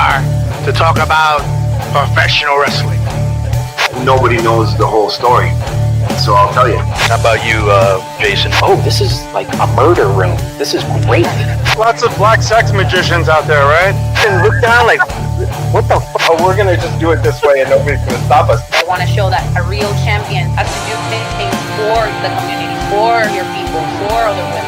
are to talk about professional wrestling. Nobody knows the whole story, so I'll tell you. How about you, Jason? Oh, this is like a murder room. This is great. Lots of black sex magicians out there, right? And look down like, what the fuck? We're gonna just do it this way and nobody's gonna stop us. I want to show that a real champion has to do things for the community, for your people, for other women.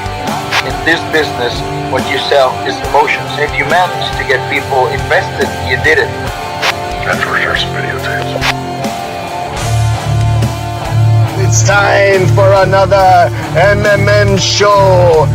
In this business, what you sell is emotions. If you manage to get people invested, you did it. That's for sure some videotapes. It's time for another MMMshow.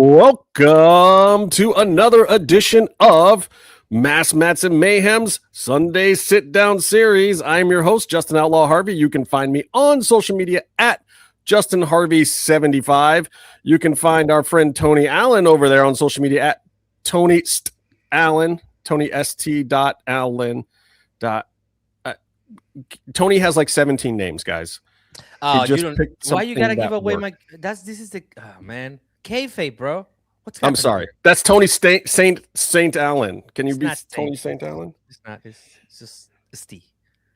Welcome to another edition of Mass Mats and Mayhem's Sunday Sit-Down series. I'm your host, Justin Outlaw Harvey. You can find me on social media at Justin Harvey75. You can find our friend Tony Allen over there on social media at Tony St. Allen, Tony St. Allen. Tony has like 17 names, guys. Oh, you don't. Why you gotta give away my? This is the man. Kayfabe, bro. What's happening? I'm sorry. That's Tony St. Allen. Can you be Tony St. Allen? It's not. It's just T.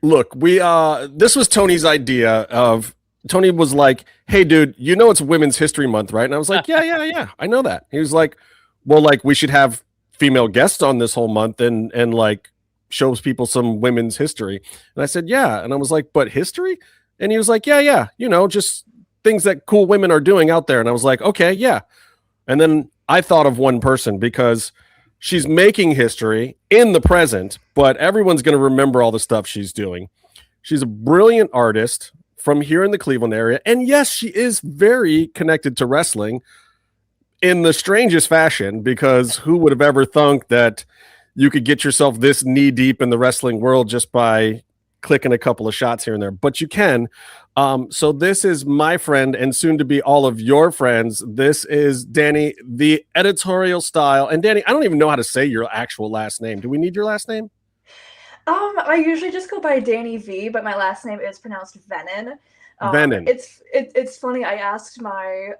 Look, this was Tony's idea of. Tony was like, "Hey, dude, you know it's Women's History Month, right?" And I was like, "Yeah, I know that." He was like, "Well, like we should have female guests on this whole month and like shows people some women's history." And I said, "Yeah," and I was like, "But history?" And he was like, "Yeah, you know, just things that cool women are doing out there." And I was like, "Okay, yeah." And then I thought of one person because she's making history in the present, but everyone's going to remember all the stuff she's doing. She's a brilliant artist from here in the Cleveland area. And yes, she is very connected to wrestling in the strangest fashion, because who would have ever thunk that you could get yourself this knee deep in the wrestling world just by clicking a couple of shots here and there, but you can. So this is my friend and soon to be all of your friends. This is Dani, the Editorial Style. And Dani, I don't even know how to say your actual last name. Do we need your last name? I usually just go by Dani V, but my last name is pronounced Venen. Venen. It's funny. I asked my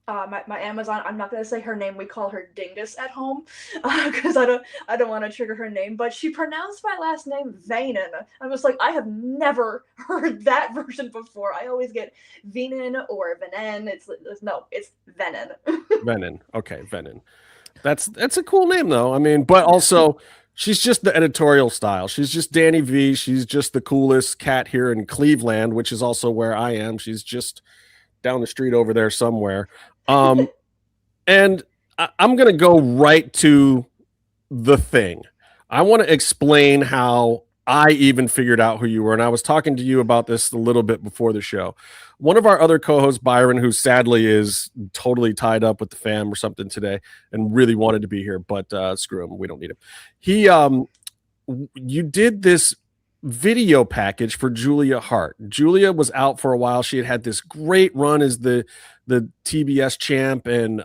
Amazon. I'm not gonna say her name. We call her Dingus at home because I don't want to trigger her name. But she pronounced my last name Venen. I was like, I have never heard that version before. I always get Venen or Venen. It's Venen. Venen. Okay, Venen. That's a cool name though. I mean, but also she's just the Editorial Style. She's just Dani V. She's just the coolest cat here in Cleveland, which is also where I am. She's just down the street over there somewhere. And I'm going to go right to the thing. I want to explain how I even figured out who you were. And I was talking to you about this a little bit before the show. One of our other co-hosts, Byron, who sadly is totally tied up with the fam or something today and really wanted to be here, but screw him. We don't need him. You did this video package for Julia Hart. Julia was out for a while. She had this great run as the TBS champ, and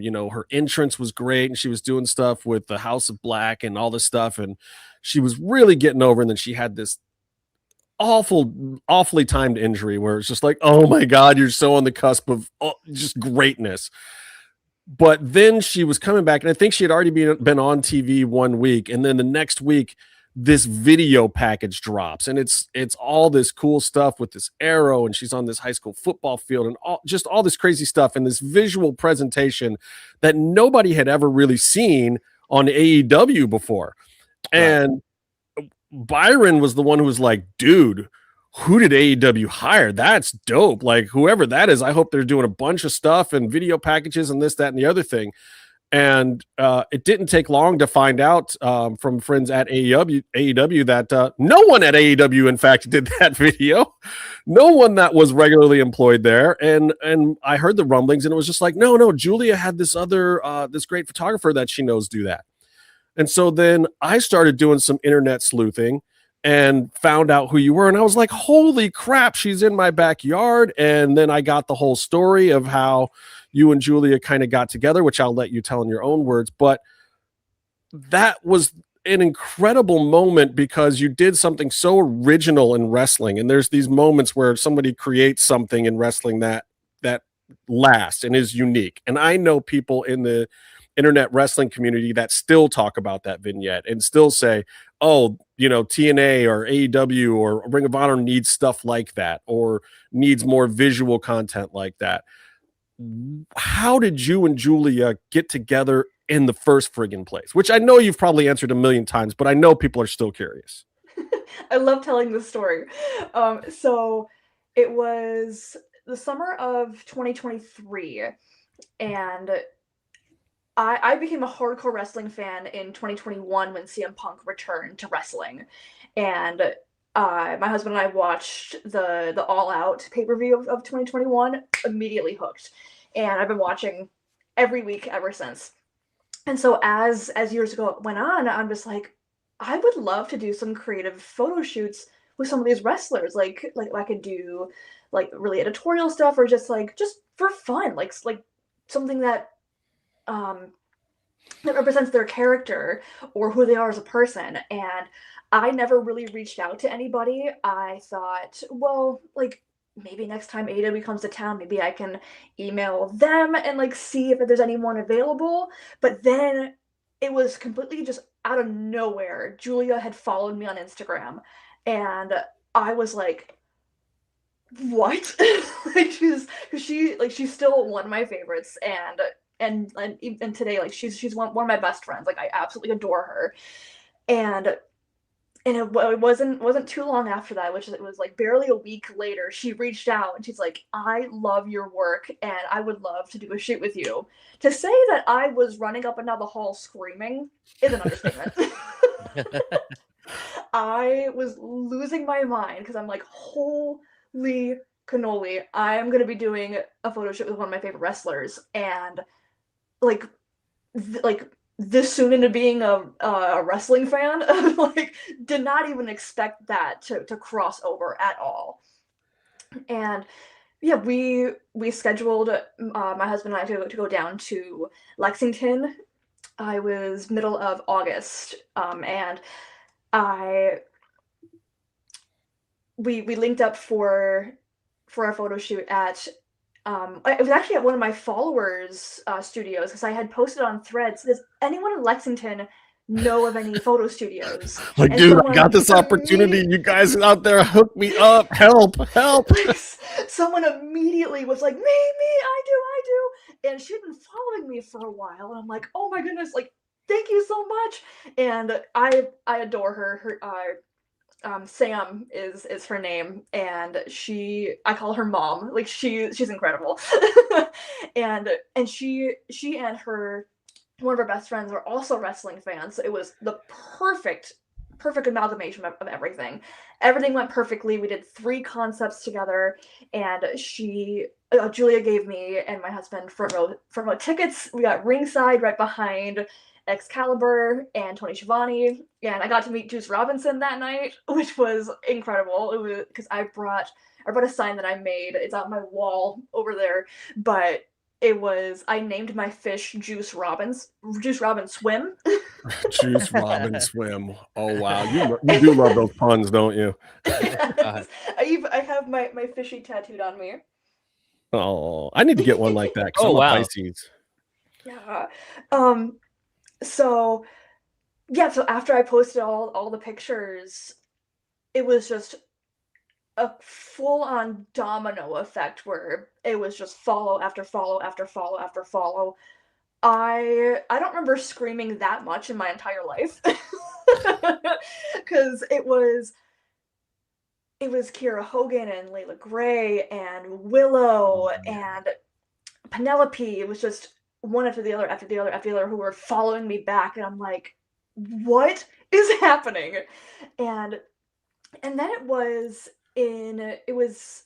you know, her entrance was great, and she was doing stuff with the House of Black and all this stuff, and she was really getting over. And then she had this awfully timed injury where it's just like, oh my God, you're so on the cusp of just greatness. But then she was coming back, and I think she had already been on TV 1 week, and then the next week this video package drops, and it's all this cool stuff with this arrow, and she's on this high school football field, and all this crazy stuff, and this visual presentation that nobody had ever really seen on AEW before. Right. And Byron was the one who was like, dude, who did AEW hire? That's dope. Like, whoever that is, I hope they're doing a bunch of stuff and video packages and this, that, and the other thing. And it didn't take long to find out from friends at AEW that no one at AEW, in fact, did that video. No one that was regularly employed there. And I heard the rumblings, and it was just like, no, Julia had this other, this great photographer that she knows do that. And so then I started doing some internet sleuthing and found out who you were. And I was like, holy crap, she's in my backyard. And then I got the whole story of how you and Julia kind of got together, which I'll let you tell in your own words. But that was an incredible moment because you did something so original in wrestling. And there's these moments where somebody creates something in wrestling that lasts and is unique. And I know people in the internet wrestling community that still talk about that vignette and still say, oh, TNA or AEW or Ring of Honor needs stuff like that, or needs more visual content like that. How did you and Julia get together in the first friggin' place? Which I know you've probably answered a million times, but I know people are still curious. I love telling this story. So it was the summer of 2023, and I became a hardcore wrestling fan in 2021 when CM Punk returned to wrestling, and my husband and I watched the All Out pay-per-view of 2021, immediately hooked, and I've been watching every week ever since. And so as years ago went on, I'm just like, I would love to do some creative photo shoots with some of these wrestlers, like I could do like really editorial stuff, or just for fun, like something that that represents their character or who they are as a person. And I never really reached out to anybody. I thought, well, like maybe next time AEW comes to town, maybe I can email them and like see if there's anyone available. But then it was completely just out of nowhere. Julia had followed me on Instagram, and I was like, what? Like she's still one of my favorites, and today, like she's one of my best friends. Like I absolutely adore her. And it wasn't too long after that, which it was like barely a week later, she reached out and she's like, I love your work and I would love to do a shoot with you. To say that I was running up and down the hall screaming is an understatement. I was losing my mind because I'm like, holy cannoli, I'm going to be doing a photo shoot with one of my favorite wrestlers. And like this soon into being a wrestling fan, like did not even expect that to cross over at all. And yeah, we scheduled my husband and I to go down to Lexington. I was middle of August, and we linked up for our photo shoot at it was actually at one of my followers' studios, because I had posted on Threads, does anyone in Lexington know of any photo studios? Like, And dude, I got this opportunity. You guys out there, hook me up. Help. Like, someone immediately was like, me, I do. And she'd been following me for a while. And I'm like, oh my goodness, like, thank you so much. And I adore her. Sam is her name, and I call her mom. Like she's incredible. and she and her one of her best friends were also wrestling fans. So it was the perfect amalgamation of everything. Everything went perfectly. We did 3 concepts together, and Julia gave me and my husband front row tickets. We got ringside right behind Excalibur and Tony Schiavone, and I got to meet Juice Robinson that night, which was incredible. It was because I brought a sign that I made. It's on my wall over there, but I named my fish Juice Robin Swim. Juice Robin Swim. Oh wow, you do love those puns, don't you? Yes. I have my fishy tattooed on me. Oh, I need to get one like that. Oh wow, Pisces. Yeah. So after I posted all the pictures, it was just a full-on domino effect where it was just follow after follow after follow after follow. I don't remember screaming that much in my entire life. Because it was Kiera Hogan and Leila Grey and Willow and Penelope. It was just one after the other who were following me back, and I'm like, what is happening? And then it was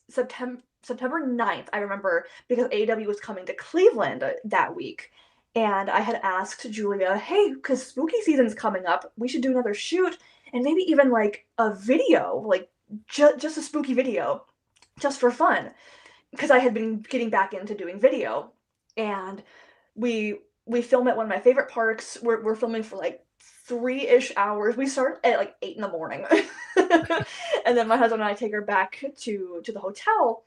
September 9th, I remember, because AEW was coming to Cleveland that week, and I had asked Julia, hey, because spooky season's coming up, we should do another shoot, and maybe even like a video, like just a spooky video, just for fun, because I had been getting back into doing video. And we film at one of my favorite parks. We're filming for like 3-ish hours. We start at like 8 in the morning. And then my husband and I take her back to the hotel.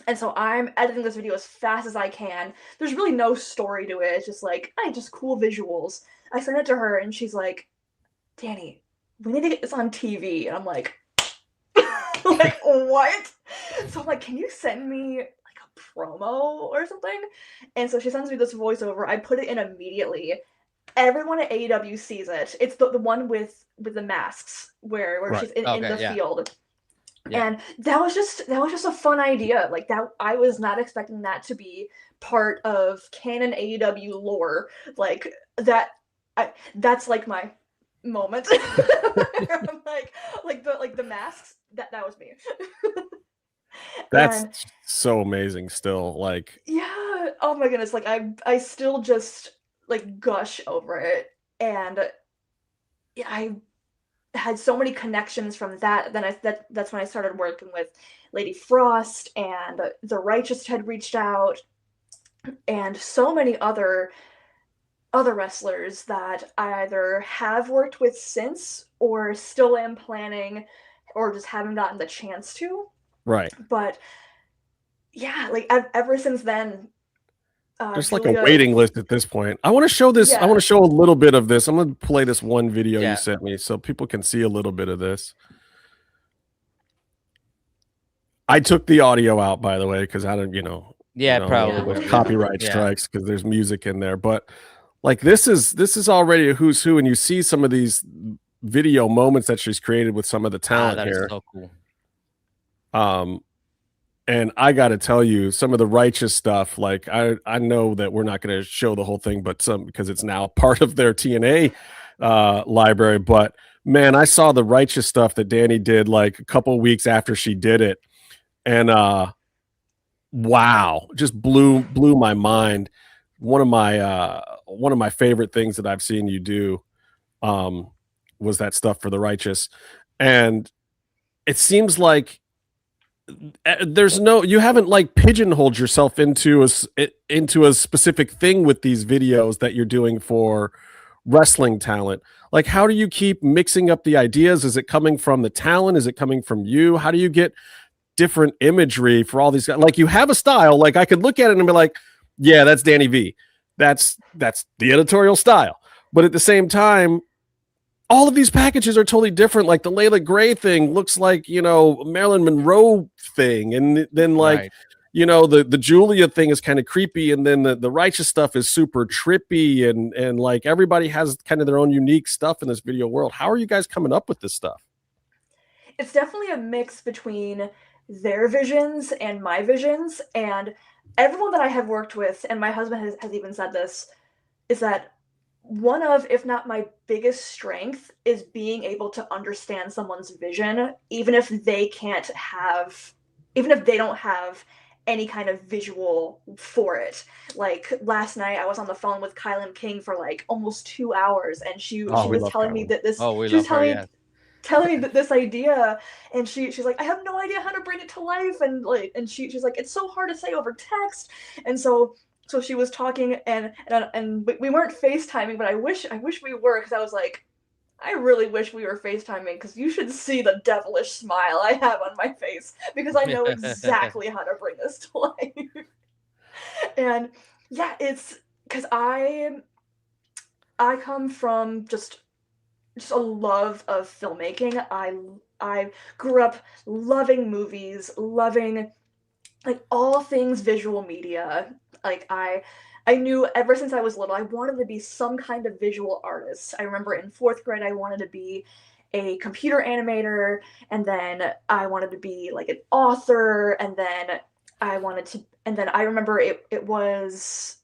And so I'm editing this video as fast as I can. There's really no story to it. It's just like, just cool visuals. I send it to her and she's like, Dani, we need to get this on TV. And I'm like, like, what? So I'm like, can you send me like a promo or something? And so she sends me this voiceover. I put it in immediately. Everyone at AEW sees it. It's the one with the masks where right. She's in the field. Yeah. And that was just a fun idea. Like that, I was not expecting that to be part of canon AEW lore. Like that, that's like my moment. I'm like the masks. That was me. That's so amazing. Still, like, yeah. Oh my goodness. Like I still just like gush over it, and yeah, I had so many connections from that. Then that's when I started working with Lady Frost, and The Righteous had reached out, and so many other wrestlers that I either have worked with since or still am planning or just haven't gotten the chance to. Right. But yeah, like ever since then, there's like a waiting list at this point. I want to show this. Yeah. I want to show a little bit of this. I'm going to play this one video you sent me so people can see a little bit of this. I took the audio out, by the way, because I don't, probably with copyright strikes because there's music in there. But like this is already a who's who, and you see some of these video moments that she's created with some of the talent that here. Is so cool. And I got to tell you, some of the Righteous stuff, like I know that we're not going to show the whole thing, but some because it's now part of their TNA library. But man, I saw the Righteous stuff that Dani did like a couple weeks after she did it, and wow, just blew my mind. One of my favorite things that I've seen you do was that stuff for the Righteous, and it seems like you haven't like pigeonholed yourself into a specific thing with these videos that you're doing for wrestling talent. Like, how do you keep mixing up the ideas? Is it coming from the talent? Is it coming from you? How do you get different imagery for all these guys? Like, you have a style. Like, I could look at it and be like, yeah, that's Dani V. That's the editorial style. But at the same time, all of these packages are totally different. Like the Leila Grey thing looks like, Marilyn Monroe thing. And then like, the Julia thing is kind of creepy. And then the Righteous stuff is super trippy. And like everybody has kind of their own unique stuff in this video world. How are you guys coming up with this stuff? It's definitely a mix between their visions and my visions. And everyone that I have worked with, and my husband has even said this, is that one of, if not my biggest strength, is being able to understand someone's vision, even if they don't have any kind of visual for it. Like last night, I was on the phone with Kylan King for like almost 2 hours, and she was telling me that this. She was telling me that this idea, and she's like, I have no idea how to bring it to life, and she's like, it's so hard to say over text, and so she was talking, and we weren't FaceTiming, but I wish we were, because I was like, I really wish we were FaceTiming, because you should see the devilish smile I have on my face, because I know exactly how to bring this to life. And yeah, it's because I come from just a love of filmmaking. I grew up loving movies, loving like all things visual media. Like I knew ever since I was little, I wanted to be some kind of visual artist. I remember in 4th grade, I wanted to be a computer animator, and then I wanted to be like an author, and then I remember it was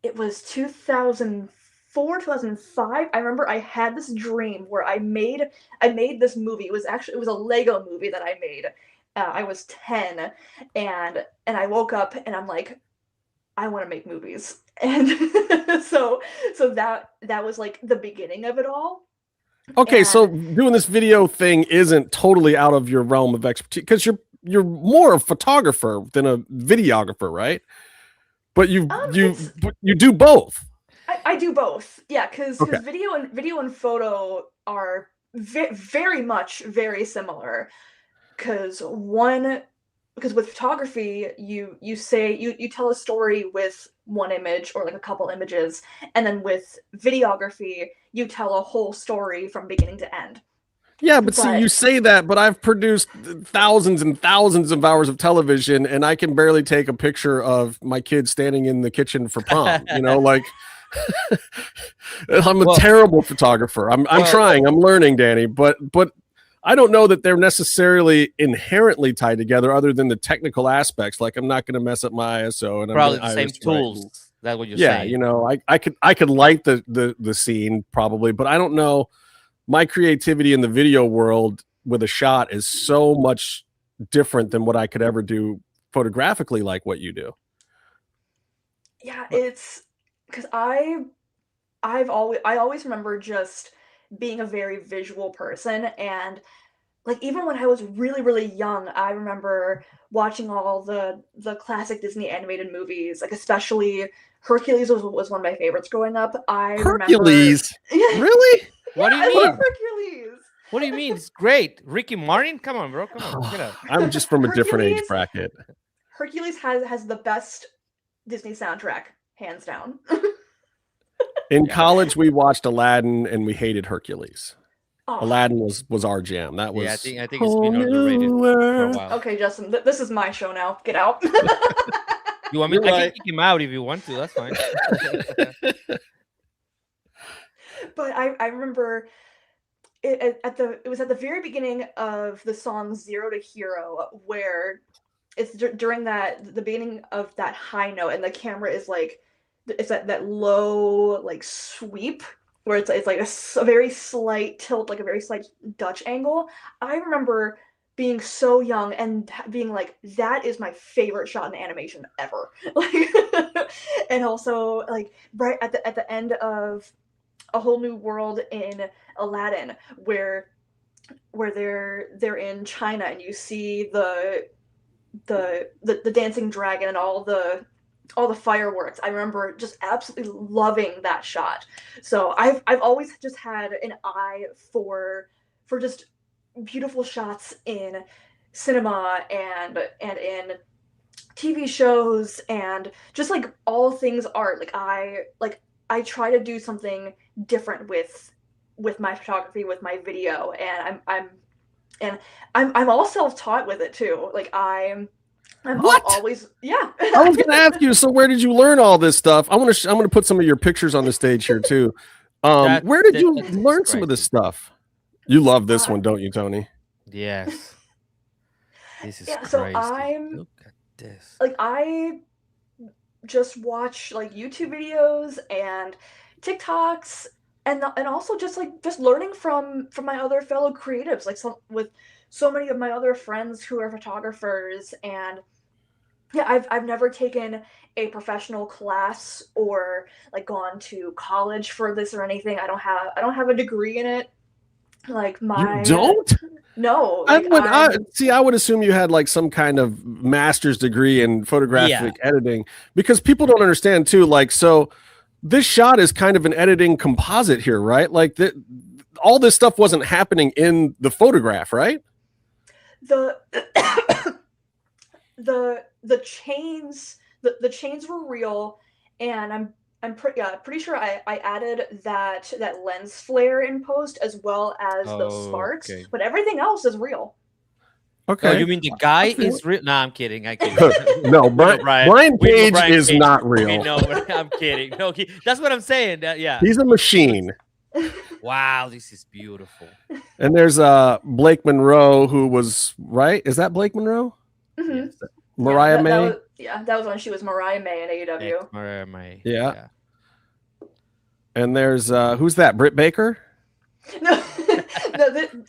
2004, 2005. I remember I had this dream where I made this movie. It was a Lego movie that I made. I was 10, and I woke up and I'm like, I want to make movies. And so that was like the beginning of it all. Okay, so doing this video thing isn't totally out of your realm of expertise, because you're more a photographer than a videographer, right? But you do both. I do both. Yeah, because Okay. video and photo are very much very similar. Because with photography, you tell a story with one image or like a couple images, and then with videography, you tell a whole story from beginning to end. Yeah, but see, you say that, but I've produced thousands and thousands of hours of television, and I can barely take a picture of my kid standing in the kitchen for prom. You know, like I'm a terrible photographer. I'm trying. I'm learning, Danny, but I don't know that they're necessarily inherently tied together, other than the technical aspects. Like, I'm not going to mess up my ISO, and probably the same tools. That's what you're saying. Yeah, saying. you know, I could light the scene probably, but I don't know. My creativity in the video world with a shot is so much different than what I could ever do photographically, like what you do. Yeah, it's because I always remember just being a very visual person, and like even when I was really, really young, I remember watching all the classic Disney animated movies, like especially Hercules was one of my favorites growing up. Hercules? Really? What do you I mean? love Hercules. What do you mean? It's great. Ricky Martin? Come on, bro. Come on. Get up. I'm just from a different age bracket. Hercules has the best Disney soundtrack, hands down. In college, we watched Aladdin and we hated Hercules. Oh. Aladdin was our jam. That was. Yeah, I think it's been underrated for a while. Okay, Justin, this is my show now. Get out. You want me? I can kick him out if you want to. That's fine. But I remember it was at the very beginning of the song Zero to Hero, where it's during the beginning of that high note, and the camera is like, it's that low like sweep where it's like a very slight tilt, like a very slight Dutch angle. I remember being so young and being like, that is my favorite shot in animation ever. Like, and also like right at the end of A Whole New World in Aladdin, where they're in China, and you see the dancing dragon and all the fireworks. I remember just absolutely loving that shot. So I've always just had an eye for just beautiful shots in cinema and in TV shows, and just like all things art. I try to do something different with my photography, with my video, and I'm all self-taught with it too. Like I'm always, yeah. I was going to ask you. So where did you learn all this stuff? I'm going to put some of your pictures on the stage here too. Where did you learn some of this stuff? You love this one, don't you, Tony? Yes. This is crazy. So Look at this. Like I just watch like YouTube videos and TikToks, and also just learning from my other fellow creatives, like with so many of my other friends who are photographers. And yeah, I've never taken a professional class or like gone to college for this or anything. I don't have a degree in it. Like my You don't? No. Like, I would assume you had like some kind of master's degree in photographic editing, because people don't understand too. Like, so this shot is kind of an editing composite here, right? Like all this stuff wasn't happening in the photograph, right? The chains were real, and I'm pretty sure I added that lens flare in post, as well as the sparks, but everything else is real. Okay. Oh, you mean the guy is real? No, I'm kidding. No, Brian Page is not real. No, I'm kidding. No, that's what I'm saying. Yeah. He's a machine. Wow, this is beautiful. And there's Blake Monroe, who was, right? Is that Blake Monroe? Mm-hmm. Mariah May? That was when she was Mariah May in AEW. Mariah May. Yeah. And there's who's that? Britt Baker? No,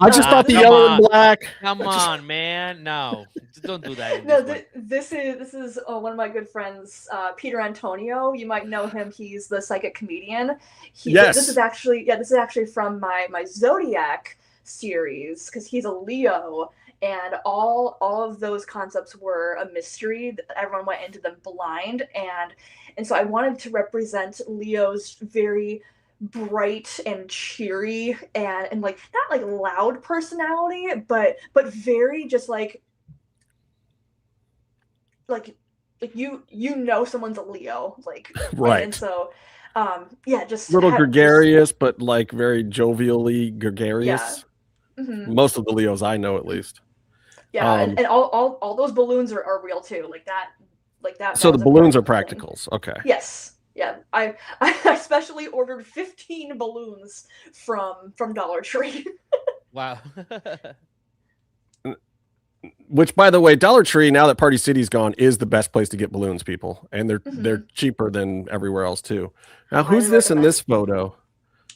I just thought the yellow and black. Come on, man. No, don't do that. This is one of my good friends, Peter Antonio. You might know him. He's the psychic comedian. Yes. This is actually from my Zodiac series, because he's a Leo, and all of those concepts were a mystery. Everyone went into them blind, and so I wanted to represent Leo's very bright and cheery and like not like loud personality, but very just like you know someone's a Leo, like Right. And so yeah, just little gregarious, but like very jovially gregarious. Yeah. Mm-hmm. Most of the Leos I know, at least. Yeah, and all those balloons are real too, like that. So the balloons are practicals. Thing. Okay. Yes. Yeah, I especially ordered 15 balloons from Dollar Tree. Wow. Which, by the way, Dollar Tree, now that Party City's gone, is the best place to get balloons, people, and they're cheaper than everywhere else too. Now, who's this in this photo?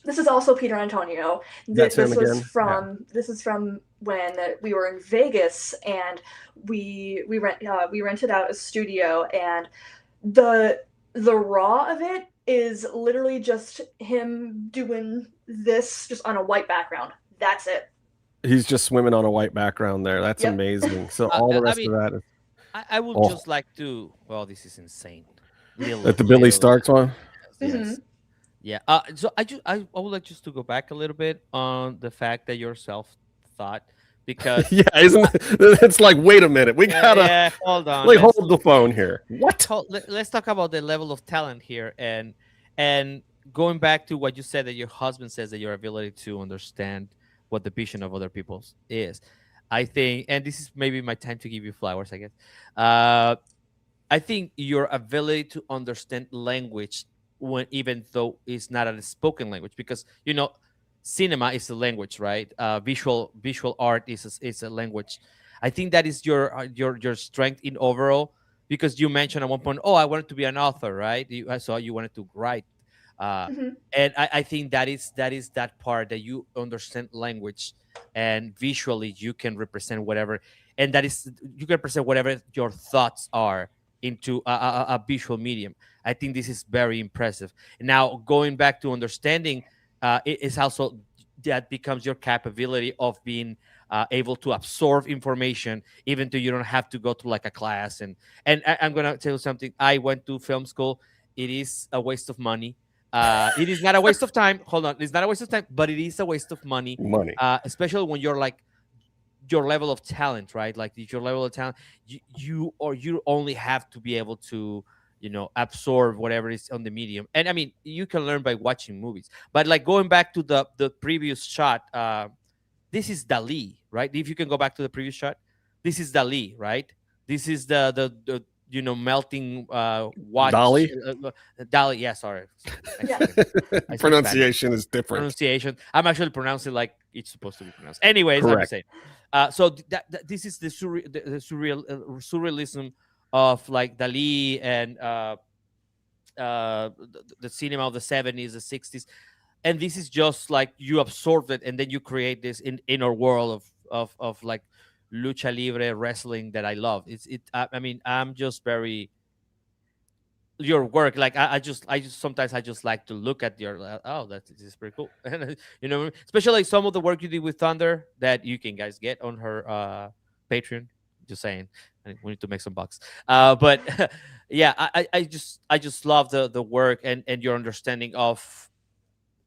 This is also Peter Antonio. This was from this is from when we were in Vegas, and we rented out a studio, and the raw of it is literally just him doing this just on a white background. That's it. He's just swimming on a white background there. That's amazing. So all the rest of that is... I would just like to... Well, this is insane. That the Billy Starks one? Yes. Mm-hmm. Yeah. So I would like just to go back a little bit on the fact that you're self-taught, because... yeah, isn't it's like, wait a minute. We gotta... Yeah, hold on. Like, hold the phone here. What? Let's talk about the level of talent here. And going back to what you said, that your husband says that your ability to understand what the vision of other people is. I think, and this is maybe my time to give you flowers, I guess. I think your ability to understand language, even though it's not a spoken language, because, you know, cinema is a language, right? Visual art is a language. I think that is your strength in overall, because you mentioned at one point, I wanted to be an author, right? So you wanted to write. And I think that is that part, that you understand language, and visually you can represent whatever, and that is, you can represent whatever your thoughts are into a visual medium. I think this is very impressive. Now, going back to understanding, it is also that becomes your capability of being able to absorb information, even though you don't have to go to like a class. And I'm gonna tell you something. I went to film school. It is a waste of money. It is not a waste of time. Hold on, it's not a waste of time, but it is a waste of money. Especially when you're like your level of talent, right? Like your level of talent, you only have to be able to, you know, absorb whatever is on the medium. And I mean, you can learn by watching movies. But like going back to the previous shot, this is Dali, right? If you can go back to the previous shot, this is Dali, right? This is the you know, melting watch. Dali? Dali, yeah, sorry. Pronunciation is different. Pronunciation. I'm actually pronouncing like it's supposed to be pronounced. Anyways, I'm saying. So this is the surrealism of like Dali and the cinema of the 70s, the 60s. And this is just like you absorb it, and then you create this inner world of like lucha libre wrestling that I love. I mean, I'm just very, your work, like I just sometimes I just like to look at your this is pretty cool. And you know, especially some of the work you did with Thunder that you can guys get on her Patreon. Just saying, we need to make some bucks. But yeah, I just love the work and your understanding of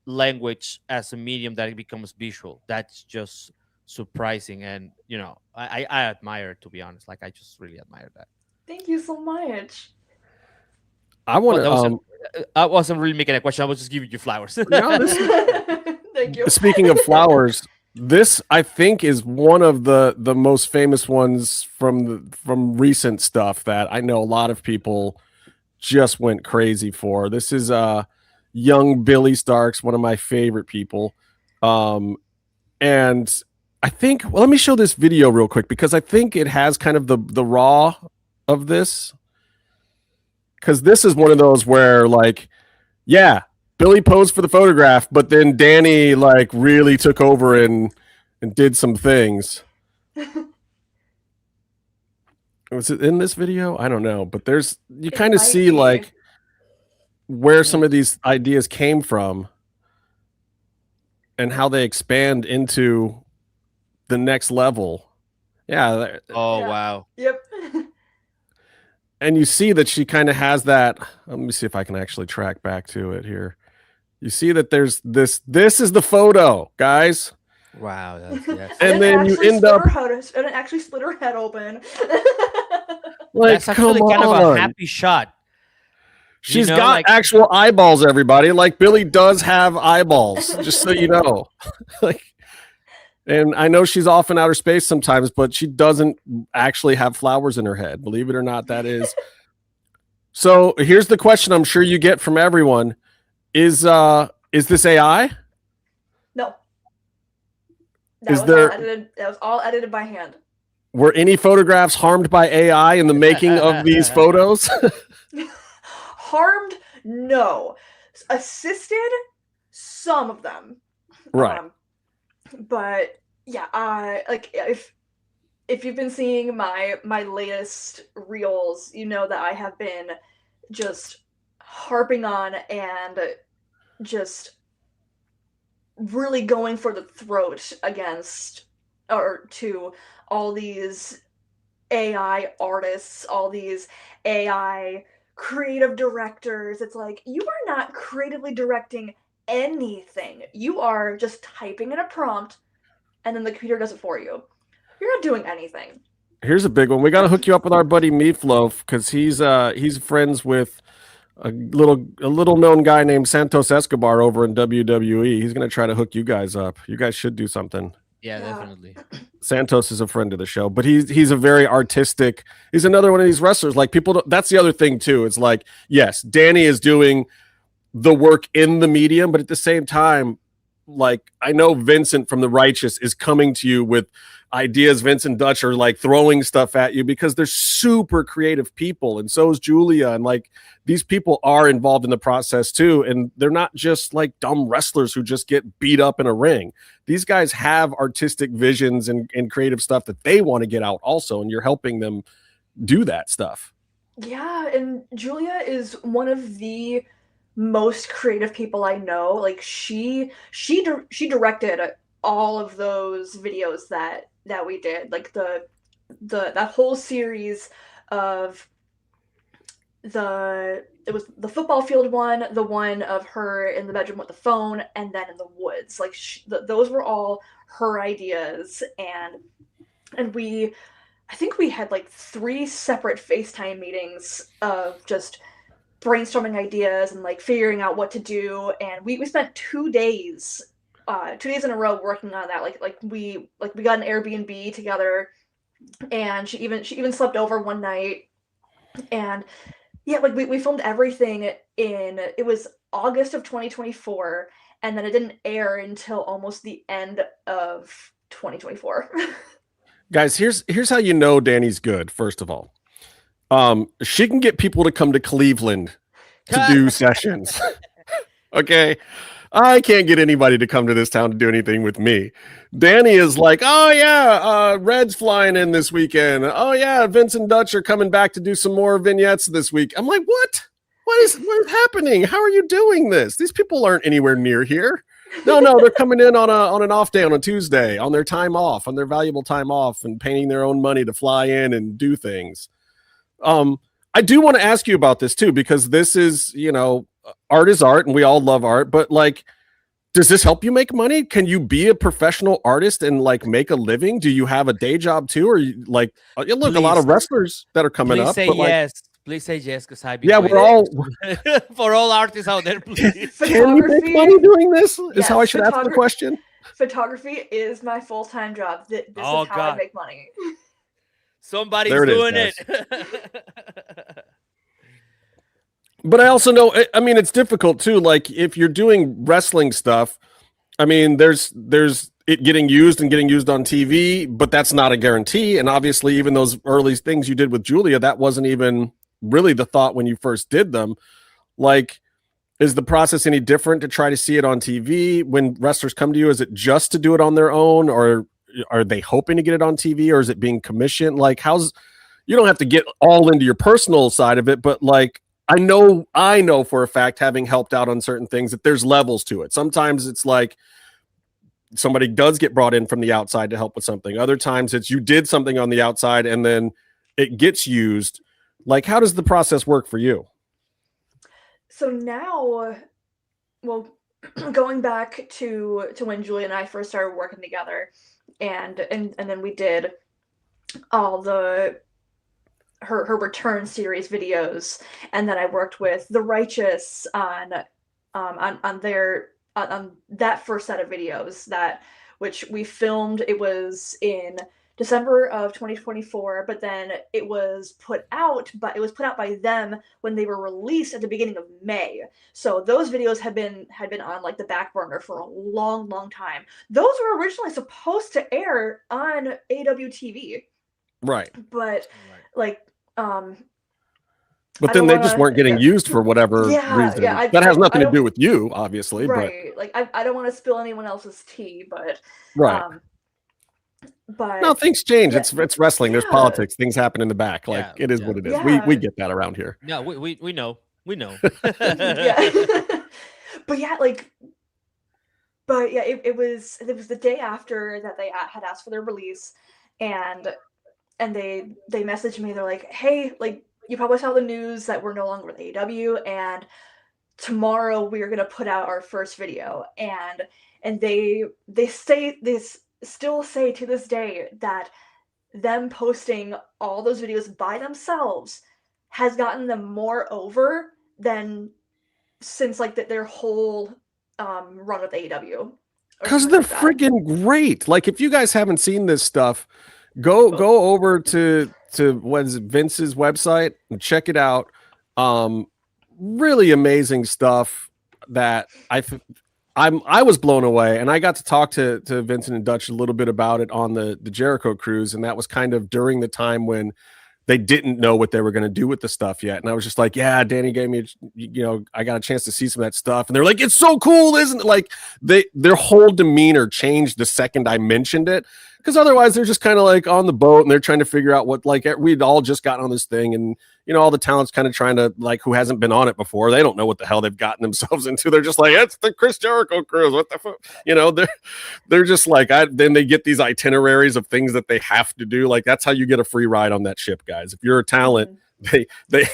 language as a medium that it becomes visual. That's just surprising, and you know, I admire it, to be honest. Like I just really admire that. Thank you so much. I want to. I wasn't really making a question. I was just giving you flowers. No, Thank you. Speaking of flowers, this I think is one of the most famous ones from recent stuff that I know a lot of people just went crazy for. This is young Billy Starks, one of my favorite people, and I think, well, let me show this video real quick, because I think it has kind of the raw of this. Because this is one of those where, like, yeah, Billy posed for the photograph, but then Dani, like, really took over and did some things. Was it in this video? I don't know. But you kind of see, like, where some of these ideas came from and how they expand into the next level. Yeah. Oh Yeah. wow. Yep. And you see that she kind of has that. Let me see if I can actually track back to it here. You see that there's this. This is the photo, guys. Wow. That's And then you end up. I didn't actually split her head open. Like, that's actually come kind of on. a happy shot. She's know, got like- actual eyeballs, everybody. Like Billy does have eyeballs, just so you know. Like, and I know she's off in outer space sometimes, but she doesn't actually have flowers in her head. Believe it or not, that is. So here's the question I'm sure you get from everyone: Is this AI? No. That was all edited by hand. Were any photographs harmed by AI in the making of these photos? Harmed? No. Assisted? Some of them. Right. But yeah, like if you've been seeing my latest reels, you know that I have been just harping on and just really going for the throat against or to all these AI artists, all these AI creative directors. It's like, you are not creatively directing anything. You are just typing in a prompt and then the computer does it for you. You're not doing anything. Here's a big one. We got to hook you up with our buddy Meatloaf because he's friends with a little known guy named Santos Escobar over in WWE. He's going to try to hook you guys up. You guys should do something. Yeah, definitely. Santos is a friend of the show, but he's a very artistic. He's another one of these wrestlers. Like people, that's the other thing too. It's like, yes, Dani is doing the work in the medium, but at the same time, like I know Vincent from The Righteous is coming to you with ideas. Vincent Dutch are like throwing stuff at you because they're super creative people, and so is Julia, and like these people are involved in the process too, and they're not just like dumb wrestlers who just get beat up in a ring. These guys have artistic visions and creative stuff that they want to get out also, and you're helping them do that stuff. Yeah, and Julia is one of the most creative people I know. Like she directed all of those videos that we did, like that whole series of it was the football field one, the one of her in the bedroom with the phone, and then in the woods. Like those were all her ideas, and I think we had like 3 separate FaceTime meetings of just brainstorming ideas and like figuring out what to do, and we spent 2 days 2 days in a row working on that. Like we got an Airbnb together, and she even slept over one night, and yeah, like we filmed everything it was August of 2024, and then it didn't air until almost the end of 2024. Guys, here's how you know Dani's good. First of all, she can get people to come to Cleveland to do sessions. Okay. I can't get anybody to come to this town to do anything with me. Dani is like, oh yeah, Red's flying in this weekend. Oh yeah, Vince and Dutch are coming back to do some more vignettes this week. I'm like, what? What is happening? How are you doing this? These people aren't anywhere near here. No, they're coming in on an off day on a Tuesday, on their time off, on their valuable time off, and paying their own money to fly in and do things. I do want to ask you about this too, because this is, art is art and we all love art, but like, does this help you make money? Can you be a professional artist and like make a living? Do you have a day job too? Or you like, look, a lot of wrestlers that are coming up. Say yes. Please say yes, because I've been we're all for all artists out there, please. Can you make money doing this? Is how I should ask the question. Photography is my full-time job. This is how I make money. Somebody's doing it. But I also know, I mean, it's difficult too. Like if you're doing wrestling stuff, I mean, there's it getting used on TV, but that's not a guarantee. And obviously, even those early things you did with Julia, that wasn't even really the thought when you first did them. Like, is the process any different to try to see it on TV when wrestlers come to you? Is it just to do it on their own, or are they hoping to get it on TV, or is it being commissioned? Like, you don't have to get all into your personal side of it, but like, I know for a fact, having helped out on certain things, that there's levels to it. Sometimes it's like somebody does get brought in from the outside to help with something. Other times it's you did something on the outside and then it gets used. Like, how does the process work for you? So now, well, going back to when Julia and I first started working together, and then we did all the her return series videos, and then I worked with The Righteous on that first set of videos, which we filmed. It was in December of 2024, but then it was put out by them when they were released at the beginning of May. So those videos had been on like the back burner for a long time. Those were originally supposed to air on AWTV. Right. But like but then they just weren't getting used for whatever reason. Yeah, that has nothing to do with you, obviously. Right. But like I don't want to spill anyone else's tea, but right. But no, things change. It's wrestling. There's politics. Things happen in the back. Like it is what it is. We get that around here. No, we know. We know. Yeah. But yeah, it was the day after that they had asked for their release, and they messaged me. They're like, "Hey, like you probably saw the news that we're no longer with AEW, and tomorrow we are gonna put out our first video." And they still say to this day that them posting all those videos by themselves has gotten them more over than since like their whole run with AEW. Because they're freaking great. Like if you guys haven't seen this stuff, go over to what is it, Vince's website and check it out. Really amazing stuff that I was blown away, and I got to talk to Vincent and Dutch a little bit about it on the Jericho cruise, and that was kind of during the time when they didn't know what they were going to do with the stuff yet. And I was just like, yeah, Danny gave me, I got a chance to see some of that stuff. And they're like, it's so cool, isn't it? Like their whole demeanor changed the second I mentioned it. Because otherwise they're just kind of like on the boat and they're trying to figure out what, like we'd all just gotten on this thing. And, all the talent's kind of trying to like, who hasn't been on it before. They don't know what the hell they've gotten themselves into. They're just like, it's the Chris Jericho cruise. What the fuck? They're just like, then they get these itineraries of things that they have to do. Like that's how you get a free ride on that ship, guys. If you're a talent, they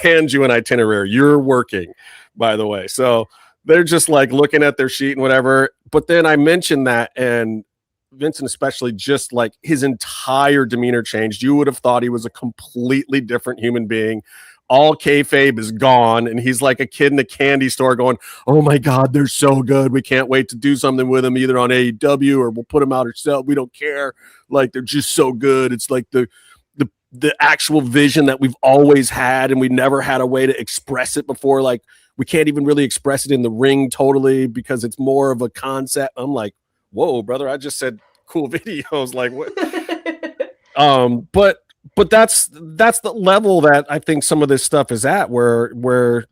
hand you an itinerary. You're working, by the way. So they're just like looking at their sheet and whatever. But then I mentioned that, and Vincent especially, just like his entire demeanor changed. You would have thought he was a completely different human being. All kayfabe is gone, and he's like a kid in a candy store going, oh my God, they're so good. We can't wait to do something with them either on AEW or we'll put them out ourselves. We don't care. Like they're just so good. It's like the actual vision that we've always had, and we never had a way to express it before. Like we can't even really express it in the ring totally because it's more of a concept. I'm like, whoa, brother, I just said cool videos. Like what? But that's the level that I think some of this stuff is at, where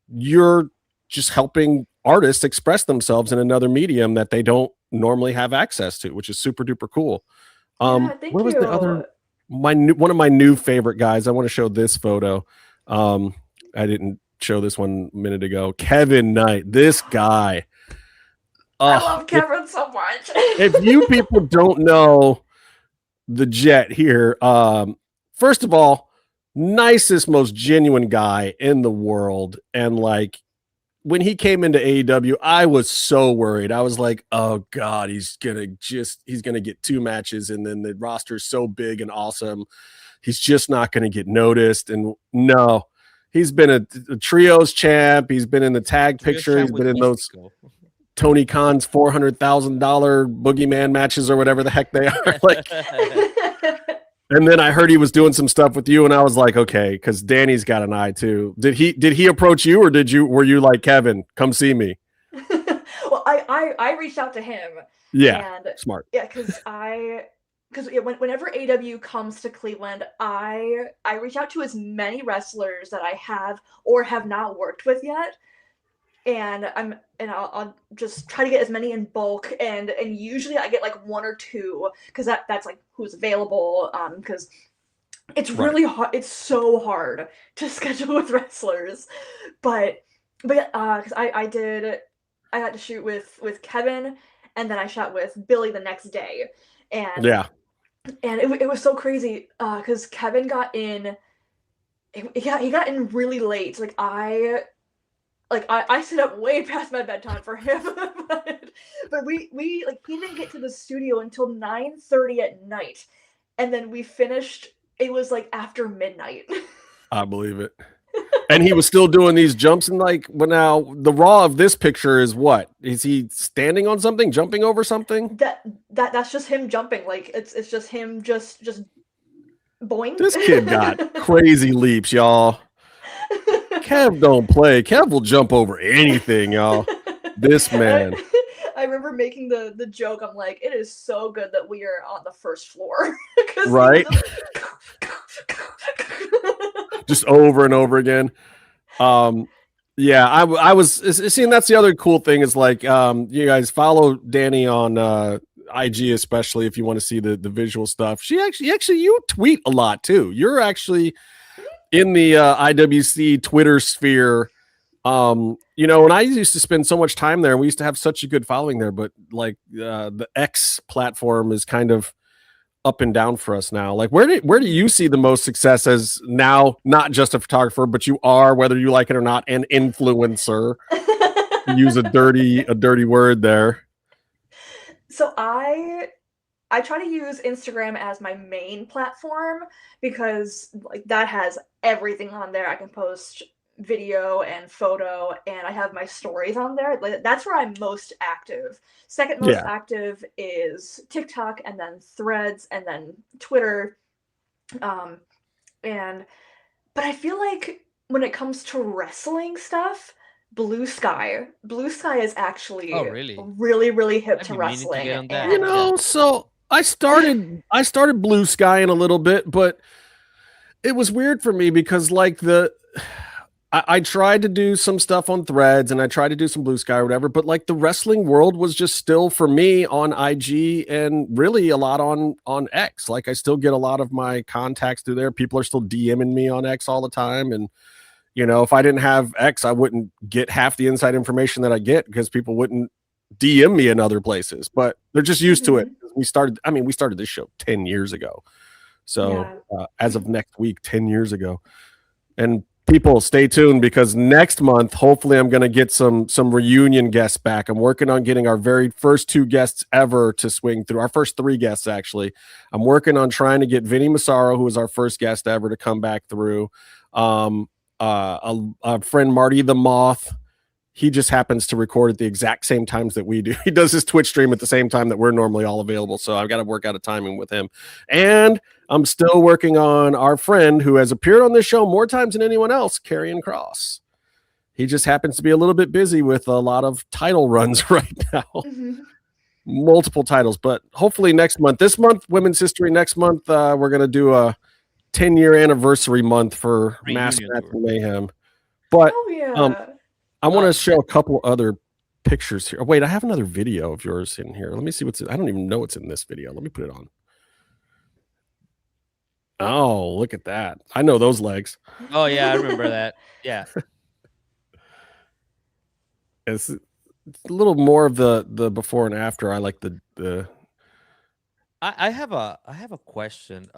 you're just helping artists express themselves in another medium that they don't normally have access to, which is super duper cool. Where was the other? One of my new favorite guys. I want to show this photo. I didn't show this one a minute ago. Kevin Knight, this guy. I love Kevin so much. If you people don't know the Jet here, first of all, nicest, most genuine guy in the world. And like when he came into AEW, I was so worried. I was like, oh God, he's gonna get 2 matches, and then the roster's so big and awesome, he's just not gonna get noticed. And no, he's been a trios champ, he's been in the tag picture, he's been in those Tony Khan's $400,000 boogeyman matches or whatever the heck they are. Like, and then I heard he was doing some stuff with you, and I was like, okay, because Danny's got an eye too. Did he approach you, or were you like, Kevin, come see me? Well, I reached out to him. Yeah, and smart. Yeah, because whenever AEW comes to Cleveland, I reach out to as many wrestlers that I have or have not worked with yet. And I'll just try to get as many in bulk, and usually I get like 1 or 2 because that's like who's available. Because it's really hard. It's so hard to schedule with wrestlers, but because I got to shoot with Kevin, and then I shot with Billy the next day, and Yeah. and it was so crazy because Kevin got in. He got in really late. Like I stayed up way past my bedtime for him, but we like he didn't get to the studio until 9:30 at night, and then we finished. It was like after midnight. I believe it. And he was still doing these jumps, and like, well, now the raw of this picture is what? Is he standing on something, jumping over something? That's just him jumping. Like it's just him just boing. This kid got crazy leaps, y'all. Kev don't play. Kev will jump over anything, y'all. This man. I remember making the joke. I'm like, it is so good that we are on the first floor. Right? Just over and over again. Yeah, I was seeing. That's the other cool thing is like, you guys follow Dani on IG, especially if you want to see the visual stuff. She actually you tweet a lot too. You're actually in the IWC Twitter sphere. You know, and I used to spend so much time there, and we used to have such a good following there, but like the X platform is kind of up and down for us now. Like where do you see the most success as now, not just a photographer, but you are, whether you like it or not, an influencer? Use a dirty word there. So I try to use Instagram as my main platform because like that has everything on there. I can post video and photo, and I have my stories on there. Like, that's where I'm most active. Second most active is TikTok, and then Threads, and then Twitter. But I feel like when it comes to wrestling stuff, Blue Sky is actually really, really hip to wrestling. You know, so I started Blue Sky in a little bit, but it was weird for me because like I tried to do some stuff on Threads and I tried to do some Blue Sky or whatever, but like the wrestling world was just still for me on IG and really a lot on X. Like I still get a lot of my contacts through there. People are still DMing me on X all the time. And, you know, if I didn't have X, I wouldn't get half the inside information that I get because people wouldn't DM me in other places, but they're just used to it. We started this show 10 years ago. So as of next week, 10 years ago. And people, stay tuned because next month, hopefully, I'm going to get some reunion guests back. I'm working on getting our very first 2 guests ever to swing through. Our first 3 guests, actually. I'm working on trying to get Vinny Massaro, who was our first guest ever, to come back through. A friend, Marty the Moth. He just happens to record at the exact same times that we do. He does his Twitch stream at the same time that we're normally all available. So I've got to work out a timing with him. And I'm still working on our friend who has appeared on this show more times than anyone else, Karrion Cross. He just happens to be a little bit busy with a lot of title runs right now. Multiple titles, but hopefully next month. This month, Women's History. Next month, we're going to do a 10-year anniversary month for Mass Match and Mayhem. But I want to show a couple other pictures here. Oh, wait, I have another video of yours in here. Let me see what's in. I don't even know what's in this video. Let me put it on. Oh, look at that. I know those legs. Oh, yeah, I remember that. Yeah. It's a little more of the before and after. I like the I have a question.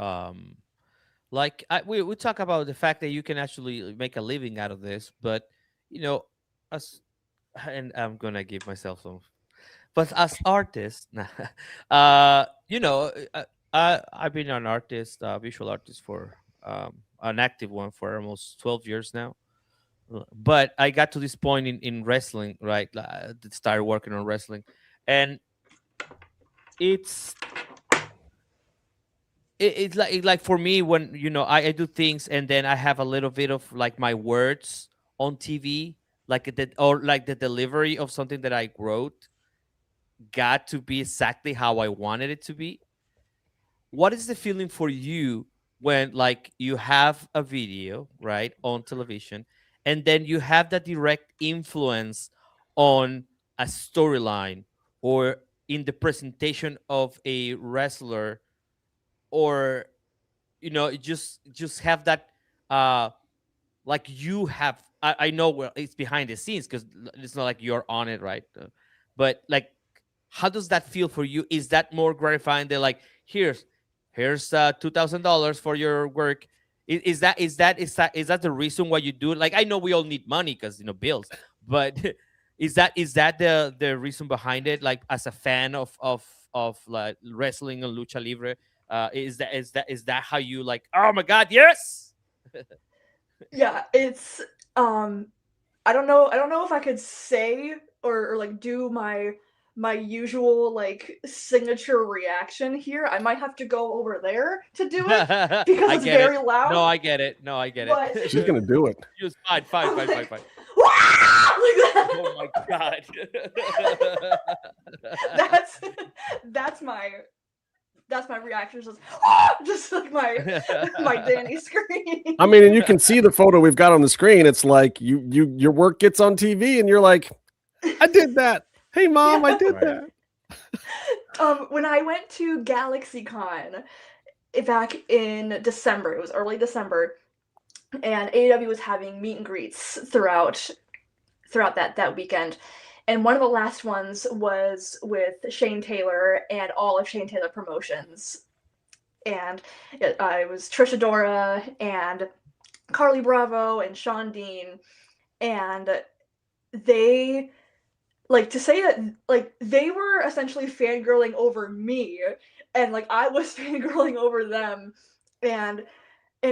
Like we talk about the fact that you can actually make a living out of this, but you know, and I'm gonna give myself some, but as artists, you know, I've been an artist, visual artist for an active one for almost 12 years now. But I got to this point in wrestling, right? Started working on wrestling, and it's like for me when you know I do things and then I have a little bit of like my words on TV, like the delivery of something that I wrote got to be exactly how I wanted it to be. What is the feeling for you when like you have a video right on television and then you have that direct influence on a storyline or in the presentation of a wrestler, or you know just have that like you have I know well it's behind the scenes because it's not like you're on it, right? But like how does that feel for you? Is that more gratifying than like, here's $2,000 for your work? Is that the reason why you do it? Like, I know we all need money because bills, but is that the reason behind it? Like, as a fan of like wrestling and lucha libre, is that how you like? Oh my God, yes. Yeah, it's I don't know if I could say or like do my usual like signature reaction here. I might have to go over there to do it because it's very loud. No, I get it. But... She's gonna do it. Just fine. Like, like oh my God. that's my reaction. Just like my Dani scream. I mean, and you can see the photo we've got on the screen. It's like your work gets on TV, and you're like, I did that. Hey, Mom, I did that. When I went to GalaxyCon back in December, it was early December, and AEW was having meet and greets throughout that weekend. And one of the last ones was with Shane Taylor and all of Shane Taylor Promotions. And it was Trish Adora and Carly Bravo and Sean Dean. And they, like, to say that, like, they were essentially fangirling over me. And, like, I was fangirling over them. And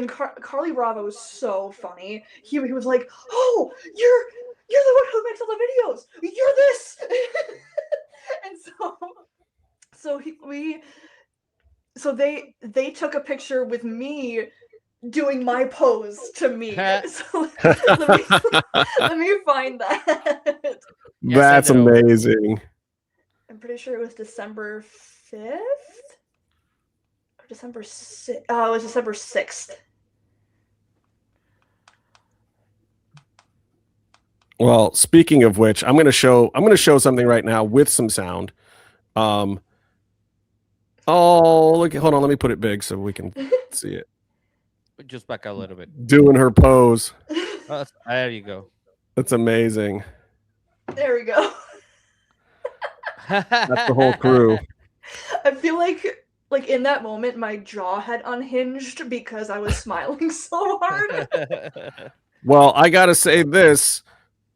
Carly Bravo was so funny. He was like, oh, you're the one who makes all the videos. You're this. And they took a picture with me doing my pose to me. So let me find that. That's amazing. I'm pretty sure it was December 5th or December 6th. Oh, it was December 6th. Well, speaking of which, I'm going to show something right now with some sound. Oh, look! Hold on, let me put it big so we can see it. Just back out a little bit. Doing her pose. Oh, there you go. That's amazing. There we go. That's the whole crew. I feel like in that moment my jaw had unhinged because I was smiling so hard. Well, I gotta say this.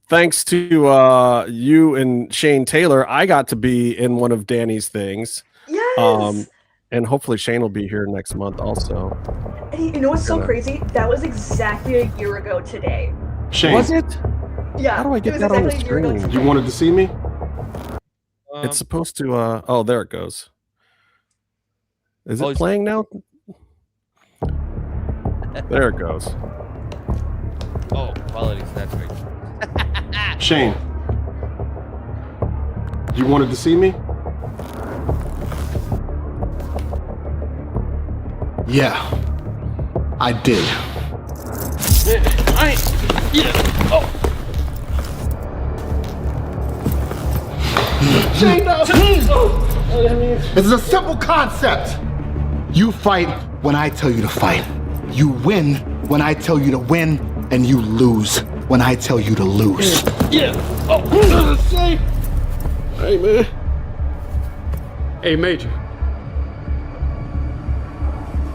Thanks to you and Shane Taylor, I got to be in one of Dani's things. Yes. And hopefully Shane will be here next month also. And you know what's so crazy? That was exactly a year ago today. Shane. Was it? Yeah. How do I get that on the screen? You wanted to see me? It's supposed to oh, there it goes. Is it playing now? There it goes. Oh, quality's that great. Shane, you wanted to see me? Yeah, I did. Shane, no. It's a simple concept. You fight when I tell you to fight. You win when I tell you to win, and you lose when I tell you to lose. Yeah. Oh, Shane. Hey, man. Hey, Major.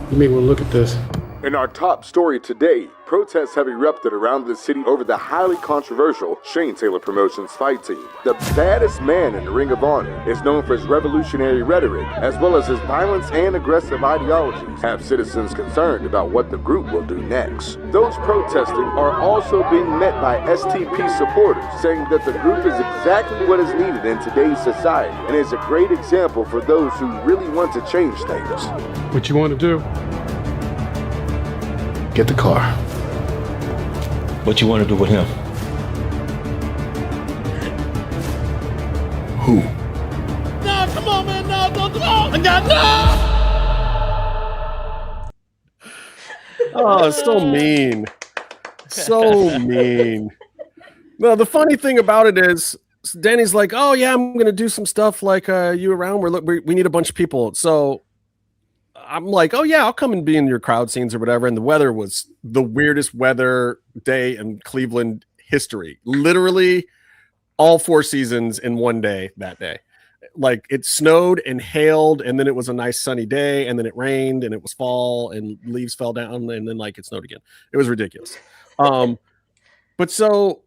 You may want to look at this. In our top story today, protests have erupted around the city over the highly controversial Shane Taylor Promotions fight team. The baddest man in the Ring of Honor is known for his revolutionary rhetoric, as well as his violence and aggressive ideologies, have citizens concerned about what the group will do next. Those protesting are also being met by STP supporters, saying that the group is exactly what is needed in today's society, and is a great example for those who really want to change things. What you want to do? Get the car. What you want to do with him? Who? No, come on, man. No, no. Oh, it's so mean. So mean. No, the funny thing about it is Dani's like, oh, yeah, I'm going to do some stuff like you around. We need a bunch of people. So I'm like, oh, yeah, I'll come and be in your crowd scenes or whatever. And the weather was the weirdest weather day in Cleveland history. Literally all 4 seasons in one day that day. like it snowed and hailed, and then it was a nice sunny day, and then it rained, and it was fall, and leaves fell down, and then like it snowed again. It was ridiculous. But so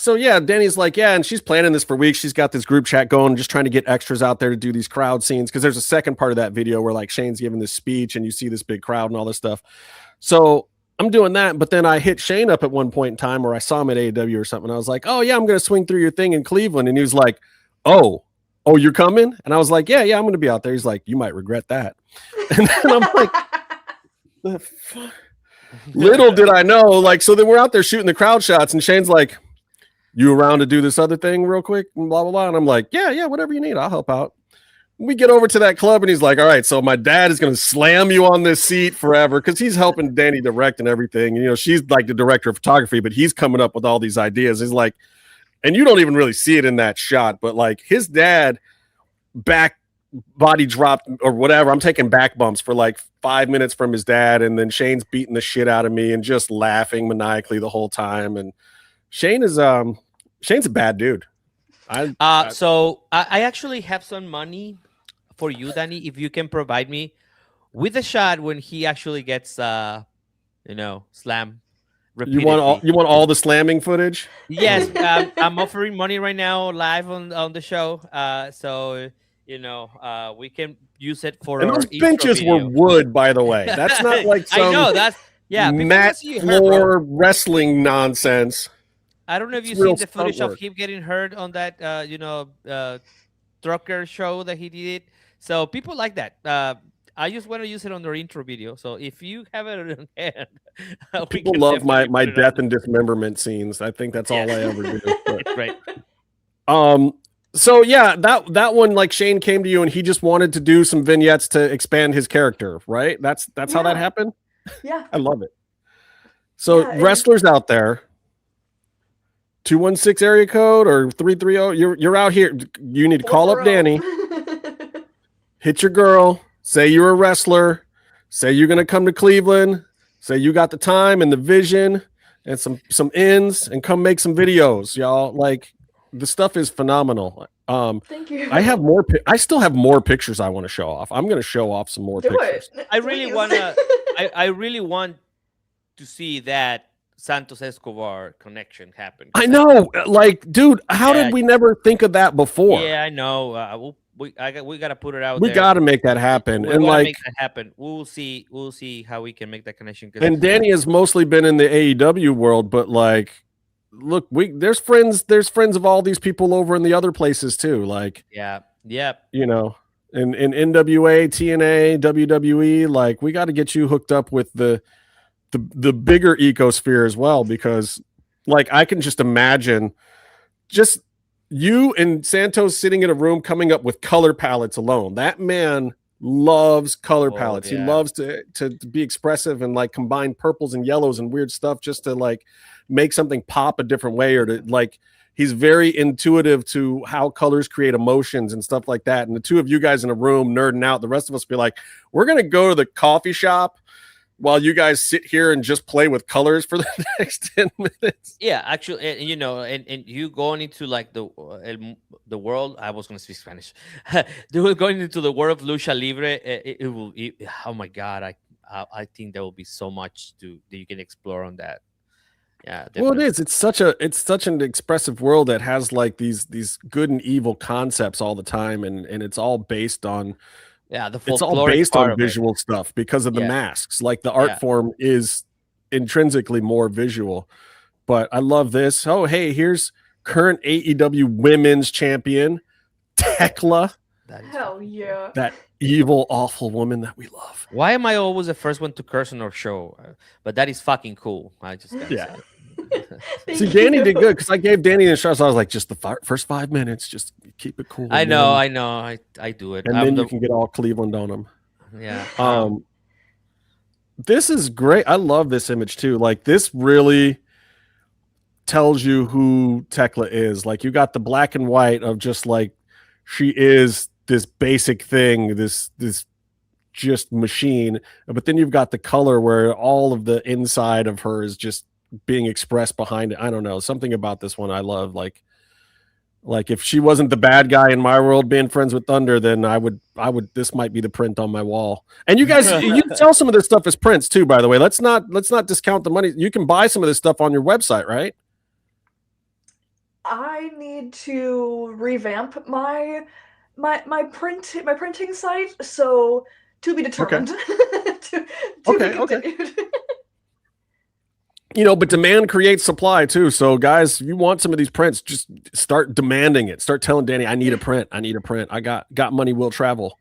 yeah, Dani's like, yeah, and she's planning this for weeks. She's got this group chat going, just trying to get extras out there to do these crowd scenes, because there's a second part of that video where like Shane's giving this speech and you see this big crowd and all this stuff. So I'm doing that, but then I hit Shane up at one point in time where I saw him at AEW or something. I was like, oh yeah, I'm going to swing through your thing in Cleveland. And he was like, oh, you're coming? And I was like, yeah, I'm going to be out there. He's like, you might regret that. And then I'm like, the fuck? Little did I know, like, so then we're out there shooting the crowd shots, and Shane's like, you around to do this other thing real quick? And blah, blah, blah. And I'm like, yeah, whatever you need, I'll help out. We get over to that club, and he's like, all right, so my dad is going to slam you on this seat forever, because he's helping Dani direct and everything. And, she's like the director of photography, but he's coming up with all these ideas. He's like, and you don't even really see it in that shot, but like his dad back body dropped or whatever. I'm taking back bumps for like 5 minutes from his dad, and then Shane's beating the shit out of me and just laughing maniacally the whole time. And Shane's a bad dude. So I actually have some money for you, Dani, if you can provide me with a shot when he actually gets slam repeatedly. You want all the slamming footage? Yes, I'm offering money right now live on the show. So we can use it for. And our those benches were wood, by the way. That's not like some I know that's mat floor wrestling nonsense. I don't know if you've seen the footage of him getting hurt on that trucker show that he did. So people like that. I just want to use it on their intro video. So if you have it on hand, people love my death and dismemberment scenes. I think that's all I ever do. Right. So yeah, that one, like Shane came to you and he just wanted to do some vignettes to expand his character, right? That's how that happened. Yeah. I love it. So wrestlers out there, 216 area code or 330, you're out here. You need to call up Dani, hit your girl, say you're a wrestler, say you're gonna come to Cleveland, say you got the time and the vision and some ends, and come make some videos, y'all. Like, the stuff is phenomenal. Thank you. I still have more pictures I want to show off. I'm going to show off some more pictures. I really want to see that Santos Escobar connection happen. I know, like, dude, how did we never think of that before? Yeah, I know. We got to put it out. We got to make that happen. We and like, make that happen. We'll see how we can make that connection. And Dani has mostly been in the AEW world, but like, look, there's friends of all these people over in the other places too. Like, in NWA, TNA, WWE, like, we got to get you hooked up with the bigger ecosphere as well, because like, I can just imagine just you and Santos sitting in a room coming up with color palettes alone. That man loves color palettes. Yeah. He loves to be expressive and like combine purples and yellows and weird stuff just to like make something pop a different way, or to like, he's very intuitive to how colors create emotions and stuff like that. And the two of you guys in a room nerding out, the rest of us be like, we're going to go to the coffee shop while you guys sit here and just play with colors for the next 10 minutes. Yeah, actually, and you going into like the world. I was going to speak Spanish. Going into the world of lucha libre. Oh my God, I think there will be so much that you can explore on that. Yeah, definitely. Well, it is. It's such an expressive world that has like these good and evil concepts all the time, and it's all based on. Yeah, it's all based on visual stuff because of the masks. Like, the art form is intrinsically more visual. But I love this. Oh, hey, here's current AEW women's champion, Thekla. Hell yeah. That evil, awful woman that we love. Why am I always the first one to curse on our show? But that is fucking cool. I just gotta say. See, Dani did good, because I gave Dani the instructions. I was like, just the first 5 minutes, just keep it cool. I know. I do it. And then you can get all Cleveland on them. Yeah. This is great. I love this image too. Like, this really tells you who Thekla is. Like, you got the black and white of just like, she is this basic thing, this just machine. But then you've got the color where all of the inside of her is just being expressed behind it. I don't know, something about this one I love. Like, Like if she wasn't the bad guy in my world being friends with Thunder, then I would this might be the print on my wall. And you guys you sell some of this stuff as prints too, by the way. Let's not discount the money. You can buy some of this stuff on your website, right? I need to revamp my printing site, so to be determined. Okay. You know, but demand creates supply too. So guys, if you want some of these prints, just start demanding it. Start telling Danny, I need a print. I got money, will travel.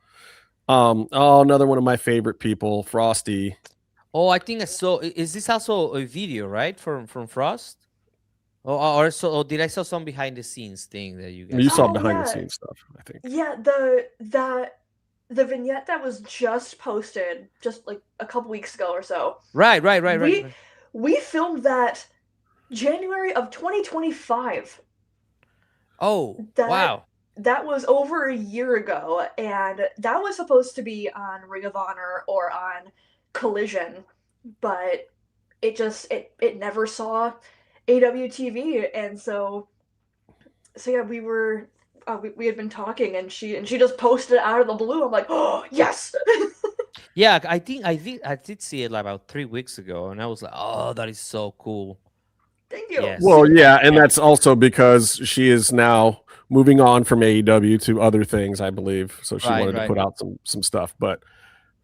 Another one of my favorite people, Frosty. Oh, I think I saw. Is this also a video, right? From Frost? Or did I saw some behind the scenes thing that you guys? You saw behind the scenes stuff, I think. Yeah, the vignette that was just posted just like a couple weeks ago or so. Right. We filmed that January of 2025. Oh, wow. That was over a year ago, and that was supposed to be on Ring of Honor or on Collision, but it never saw AWTV, and so yeah, we had been talking, and she just posted it out of the blue. I'm like, oh yes. Yeah, I think I did see it like about 3 weeks ago, and I was like, oh, that is so cool. Thank you. Yes. Well, yeah, and that's also because she is now moving on from AEW to other things, I believe. So she wanted to put out some stuff. But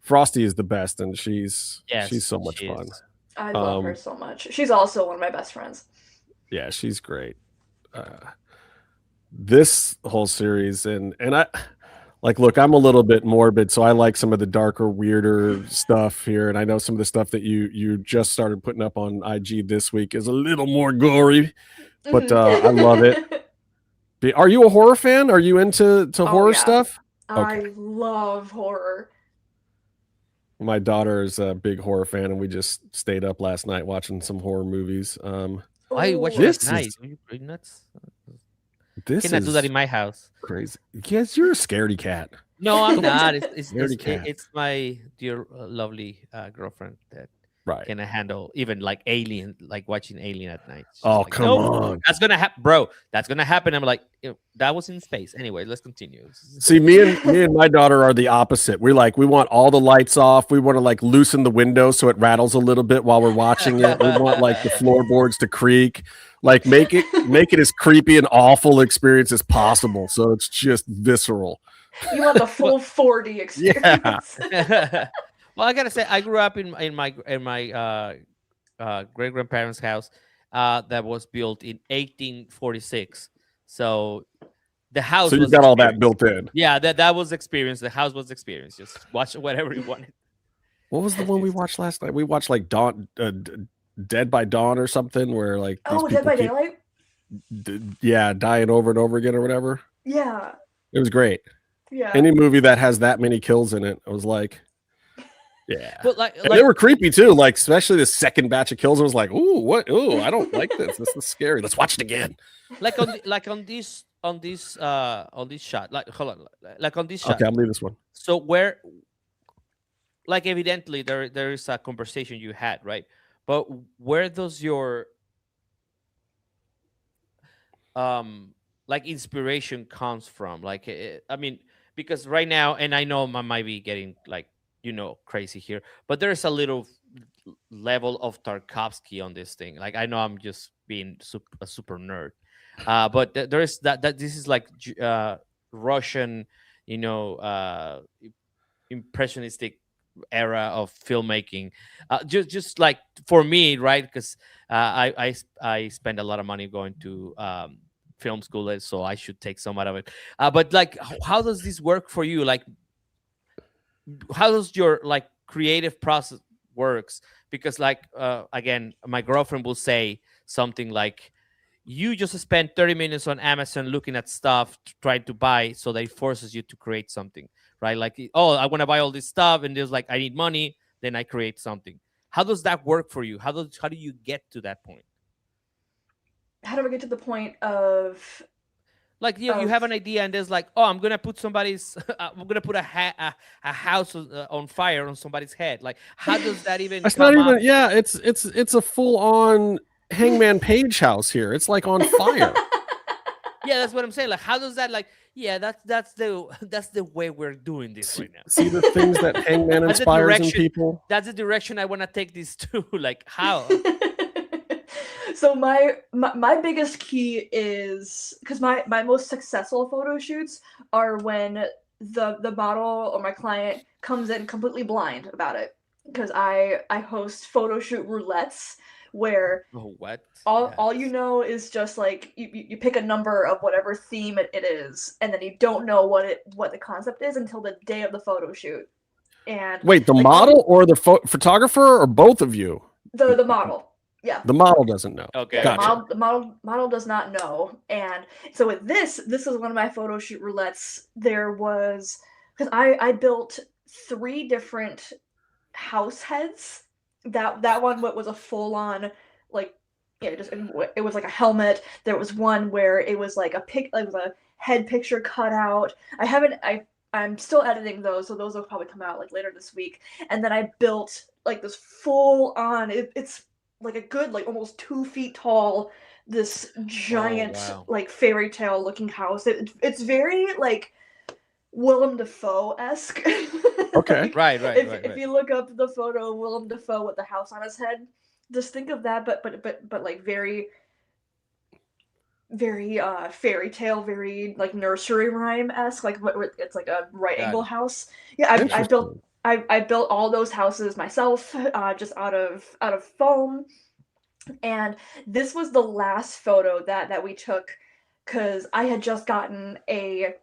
Frosty is the best, and she's so much fun. I love her so much. She's also one of my best friends. Yeah, she's great. This whole series, and I like, look, I'm a little bit morbid, so I like some of the darker, weirder stuff here. And I know some of the stuff that you just started putting up on IG this week is a little more gory, but I love it. Are you a horror fan? Are you into horror stuff? I love horror. My daughter is a big horror fan, and we just stayed up last night watching some horror movies. Why watch this night? Are you pretty nuts? This cannot do that in my house. Crazy. Yes, you're a scaredy cat. No, I'm not. It's my dear, lovely girlfriend that can handle even like Alien, like watching Alien at night. She's oh, like, come on. That's gonna happen, bro. That's gonna happen. I'm like, that was in space. Anyway, let's continue. See, me and my daughter are the opposite. We want all the lights off. We want to like loosen the window so it rattles a little bit while we're watching it. We want like the floorboards to creak. Like make it as creepy and awful experience as possible. So it's just visceral. You want the full 4D experience. Yeah. Well, I gotta say, I grew up in my great grandparents' house that was built in 1846. So the house. So you got all that built in. Yeah, that was experience. The house was experience. Just watch whatever you wanted. What was the one we watched last night? We watched like Dead by Dawn or something, where like Dead by Daylight. Dying over and over again or whatever. Yeah. It was great. Yeah. Any movie that has that many kills in it, I was like, yeah. But like they were creepy too. Like especially the second batch of kills, I was like, ooh, what? Ooh, I don't like this. This is scary. Let's watch it again. Like on this shot. Like hold on. Like on this shot. Okay, I'll leave this one. So where, like evidently there is a conversation you had, right? But where does your like inspiration comes from? Like, I mean, because right now, and I know I might be getting like, crazy here, but there's a little level of Tarkovsky on this thing. Like, I know I'm just being a super nerd, but there is that this is like Russian, impressionistic era of filmmaking, just like for me, right? Because I spend a lot of money going to film school, so I should take some out of it. But like, how does this work for you? Like, how does your like creative process works? Because like again, my girlfriend will say something like, you just spend 30 minutes on Amazon looking at stuff trying to buy, so that it forces you to create something, right? Like, oh, I want to buy all this stuff, and there's like, I need money, then I create something. How does that work for you? How do you get to that point? How do I get to the point of like you have an idea, and there's like, oh, I'm gonna put I'm gonna put a house on fire on somebody's head. Like, how does that even? It's not even. Yeah, it's a full on Hangman Page house here. It's like on fire. Yeah, that's what I'm saying. Like, how does that like? Yeah, that's the way we're doing this right now. See the things that Hangman That's the inspires in direction- people. That's the direction I want to take this to. Like, how? So my biggest key is because my most successful photo shoots are when the model or my client comes in completely blind about it, because I host photo shoot roulettes where What? all you know is just like you pick a number of whatever theme it is, and then you don't know what the concept is until the day of the photo shoot. And Wait, the like, model or the photographer or both of you? the model. Yeah. The model doesn't know. Okay. Yeah, Gotcha. the model does not know. And so with this is one of my photo shoot roulettes. There was, because I built 3 different house heads. That one was a full on, like, yeah, it was like a helmet. There was one where it was like a head picture cut out. I'm still editing those, so those will probably come out like later this week. And then I built like this full on, it's like a good, like almost 2 feet tall, this giant, like fairy tale looking house. It's very like Willem Dafoe-esque. Okay. Like, Right. If you look up the photo of Willem Dafoe with the house on his head, just think of that, but like very fairy tale, very like nursery rhyme-esque, like it's like a right angle house. Yeah, I built all those houses myself, just out of foam. And this was the last photo that we took, because I had just gotten a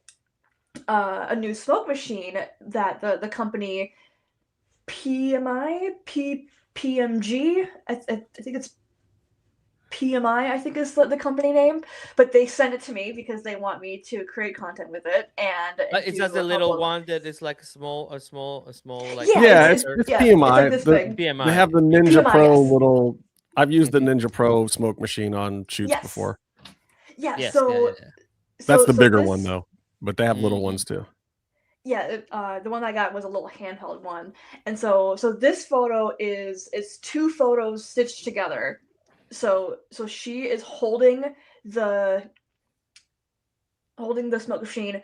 new smoke machine that the company PMG, I think it's PMI, I think is the company name, but they sent it to me because they want me to create content with it. And It's just a little one that is like a small like it's PMI. It's like this big. PMI. They have the Ninja PMI, Pro yes. little. I've used the Ninja Pro smoke machine on shoots Yes. before. Yeah, Yes, so That's the bigger this- one though, but they have little ones too. Yeah, the one I got was a little handheld one, and so this photo is 2 photos stitched together. So she is holding the smoke machine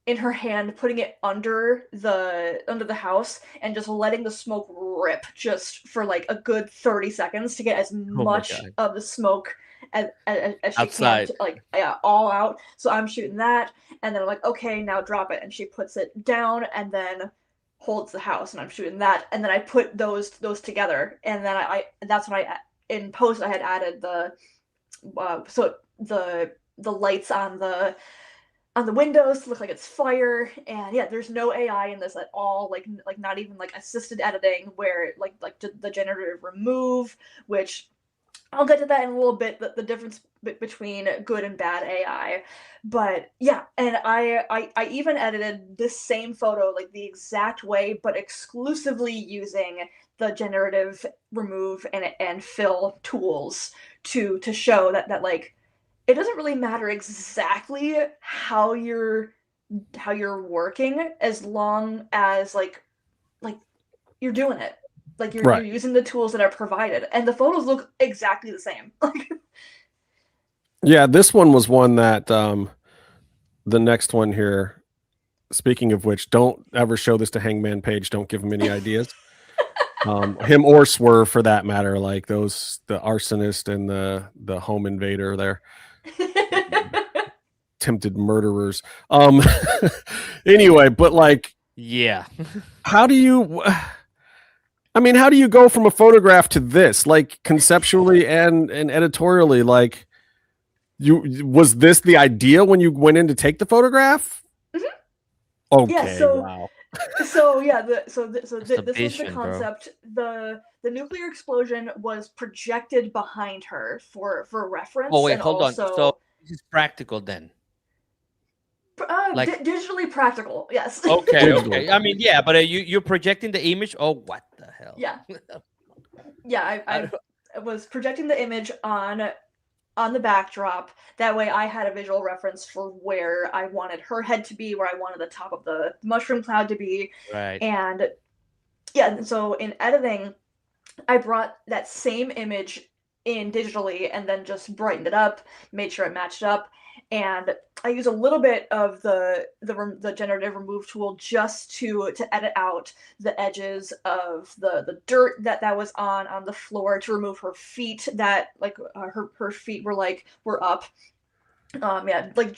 in her hand, putting it under the house, and just letting the smoke rip just for like a good 30 seconds to get as much of the smoke as she Outside. can, like, yeah, all out. So I'm shooting that, and then I'm like, okay, now drop it, and she puts it down and then holds the house, and I'm shooting that, and then I put those together, and then that's when in post I had added the lights on the windows to look like it's fire. And yeah, there's no AI in this at all, like not even like assisted editing where like the generative remove, which I'll get to that in a little bit, the difference between good and bad AI. But yeah, and I even edited this same photo like the exact way, but exclusively using the generative remove and fill tools to show that like it doesn't really matter exactly how you're working, as long as like you're doing it. Like you're using the tools that are provided, and the photos look exactly the same. Yeah, this one was one that the next one here. Speaking of which, don't ever show this to Hangman Page. Don't give him any ideas. Him or Swerve for that matter, like the arsonist and the home invader there. Tempted murderers. Anyway, but like, yeah. How do you go from a photograph to this, like conceptually and editorially? Like, was this the idea when you went in to take the photograph? Mm-hmm. Okay. Yeah, wow. So yeah, this was the vision, concept. The nuclear explosion was projected behind her for reference. Oh wait, and hold also, on. So this is practical then. Like digitally practical, yes. Okay. I mean, yeah, but you're projecting the image. Oh, what the hell? Yeah. Yeah, I was projecting the image on the backdrop. That way I had a visual reference for where I wanted her head to be, where I wanted the top of the mushroom cloud to be. Right. And yeah, and so in editing, I brought that same image in digitally and then just brightened it up, made sure it matched up. and I use a little bit of the generative remove tool just to edit out the edges of the dirt that was on the floor, to remove her feet that like her feet were up. Yeah, like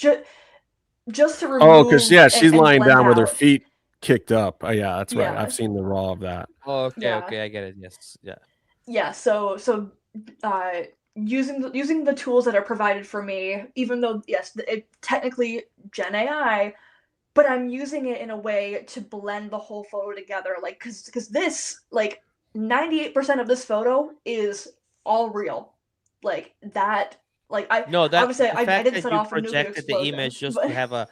just to remove. Oh, because she's and lying blend down with her out. feet kicked up. Yeah, that's right. Yeah. I've seen the raw of that. Oh, okay, Yeah. okay, I get it. Yes, yeah. Yeah, so using the tools that are provided for me, even though yes, it technically Gen AI, but I'm using it in a way to blend the whole photo together. Like, because this, like, 98% of this photo is all real. Like that. Like No, that obviously the I fact didn't that set you off a nuclear projected the explosion, image just but- to have a,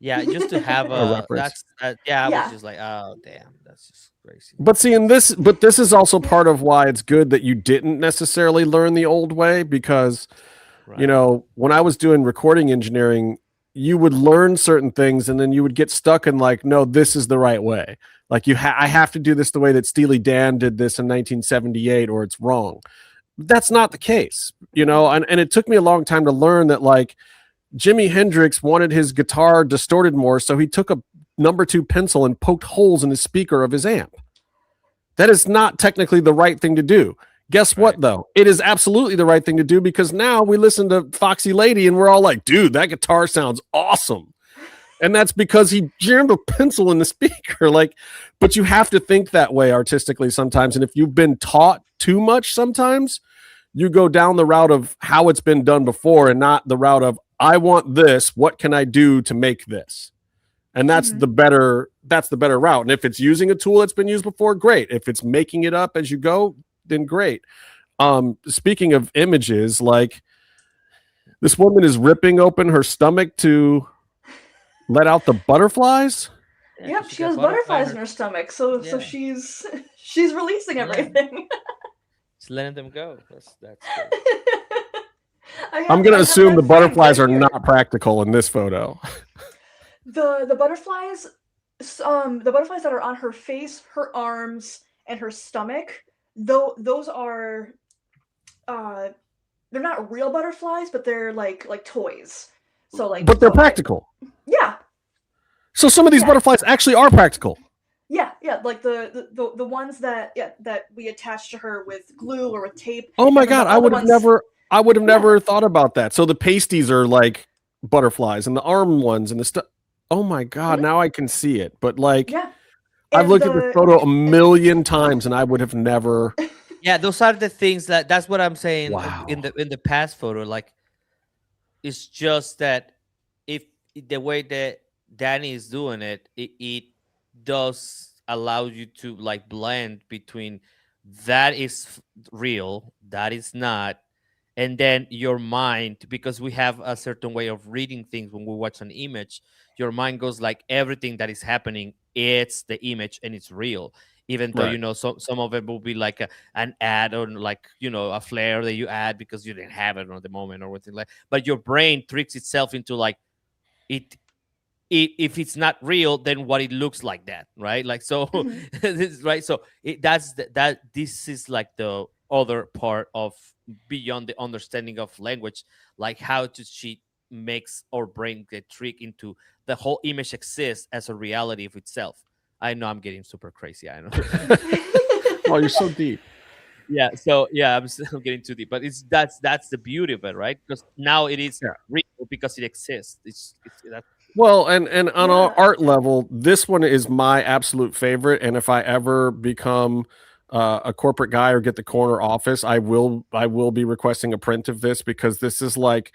just to have A a reference. I was Yeah. just like, oh damn, that's just crazy. But see, this is also part of why it's good that you didn't necessarily learn the old way, because you know, when I was doing recording engineering, you would learn certain things and then you would get stuck in like, no, this is the right way. Like I have to do this the way that Steely Dan did this in 1978, or it's wrong. That's not the case, you know, and it took me a long time to learn that, like, Jimi Hendrix wanted his guitar distorted more, so he took a number 2 pencil and poked holes in the speaker of his amp. That is not technically the right thing to do. Guess what, though? It is absolutely the right thing to do, because now we listen to Foxy Lady and we're all like, dude, that guitar sounds awesome. And that's because he jammed a pencil in the speaker. Like, but you have to think that way artistically sometimes. And if you've been taught too much sometimes, you go down the route of how it's been done before and not the route of, I want this, what can I do to make this? And that's the better route. And if it's using a tool that's been used before, great. If it's making it up as you go, then great. Speaking of images, like, this woman is ripping open her stomach to let out the butterflies. Yep, she has butterflies in her stomach, so she's releasing everything. Just letting them go. That's I'm going to assume the butterflies are not practical in this photo. The butterflies, the butterflies that are on her face, her arms, and her stomach, though those are, they're not real butterflies, but they're like toys. So like, but they're practical. Yeah. So some of these butterflies actually are practical. Yeah, like the ones that we attach to her with glue or with tape. Oh my and then God, the I other would have never thought about that. So the pasties are like butterflies, and the arm ones and the stuff. Oh my God, now I can see it. But like, I've looked at this photo a million times and I would have never. Yeah, those are the things that's what I'm saying. Wow. In the past photo, like, it's just that if the way that Dani is doing it, it does allow you to like blend between that is real, that is not, and then your mind, because we have a certain way of reading things when we watch an image, your mind goes like everything that is happening, it's the image and it's real, even though, you know, some of it will be like an ad or like, you know, a flare that you add because you didn't have it at the moment or something like, but your brain tricks itself into like if it's not real, then what it looks like that, right? Like, so this, right? So this is like the other part of beyond the understanding of language, like how to she makes our brain get tricked into the whole image exists as a reality of itself. I know I'm getting super crazy. I know. Oh, you're so deep. Yeah. So yeah, I'm getting too deep, but that's the beauty of it, right? Because now it is real because it exists. It's well, and on our art level, this one is my absolute favorite. And if I ever become a corporate guy or get the corner office, I will be requesting a print of this, because this is like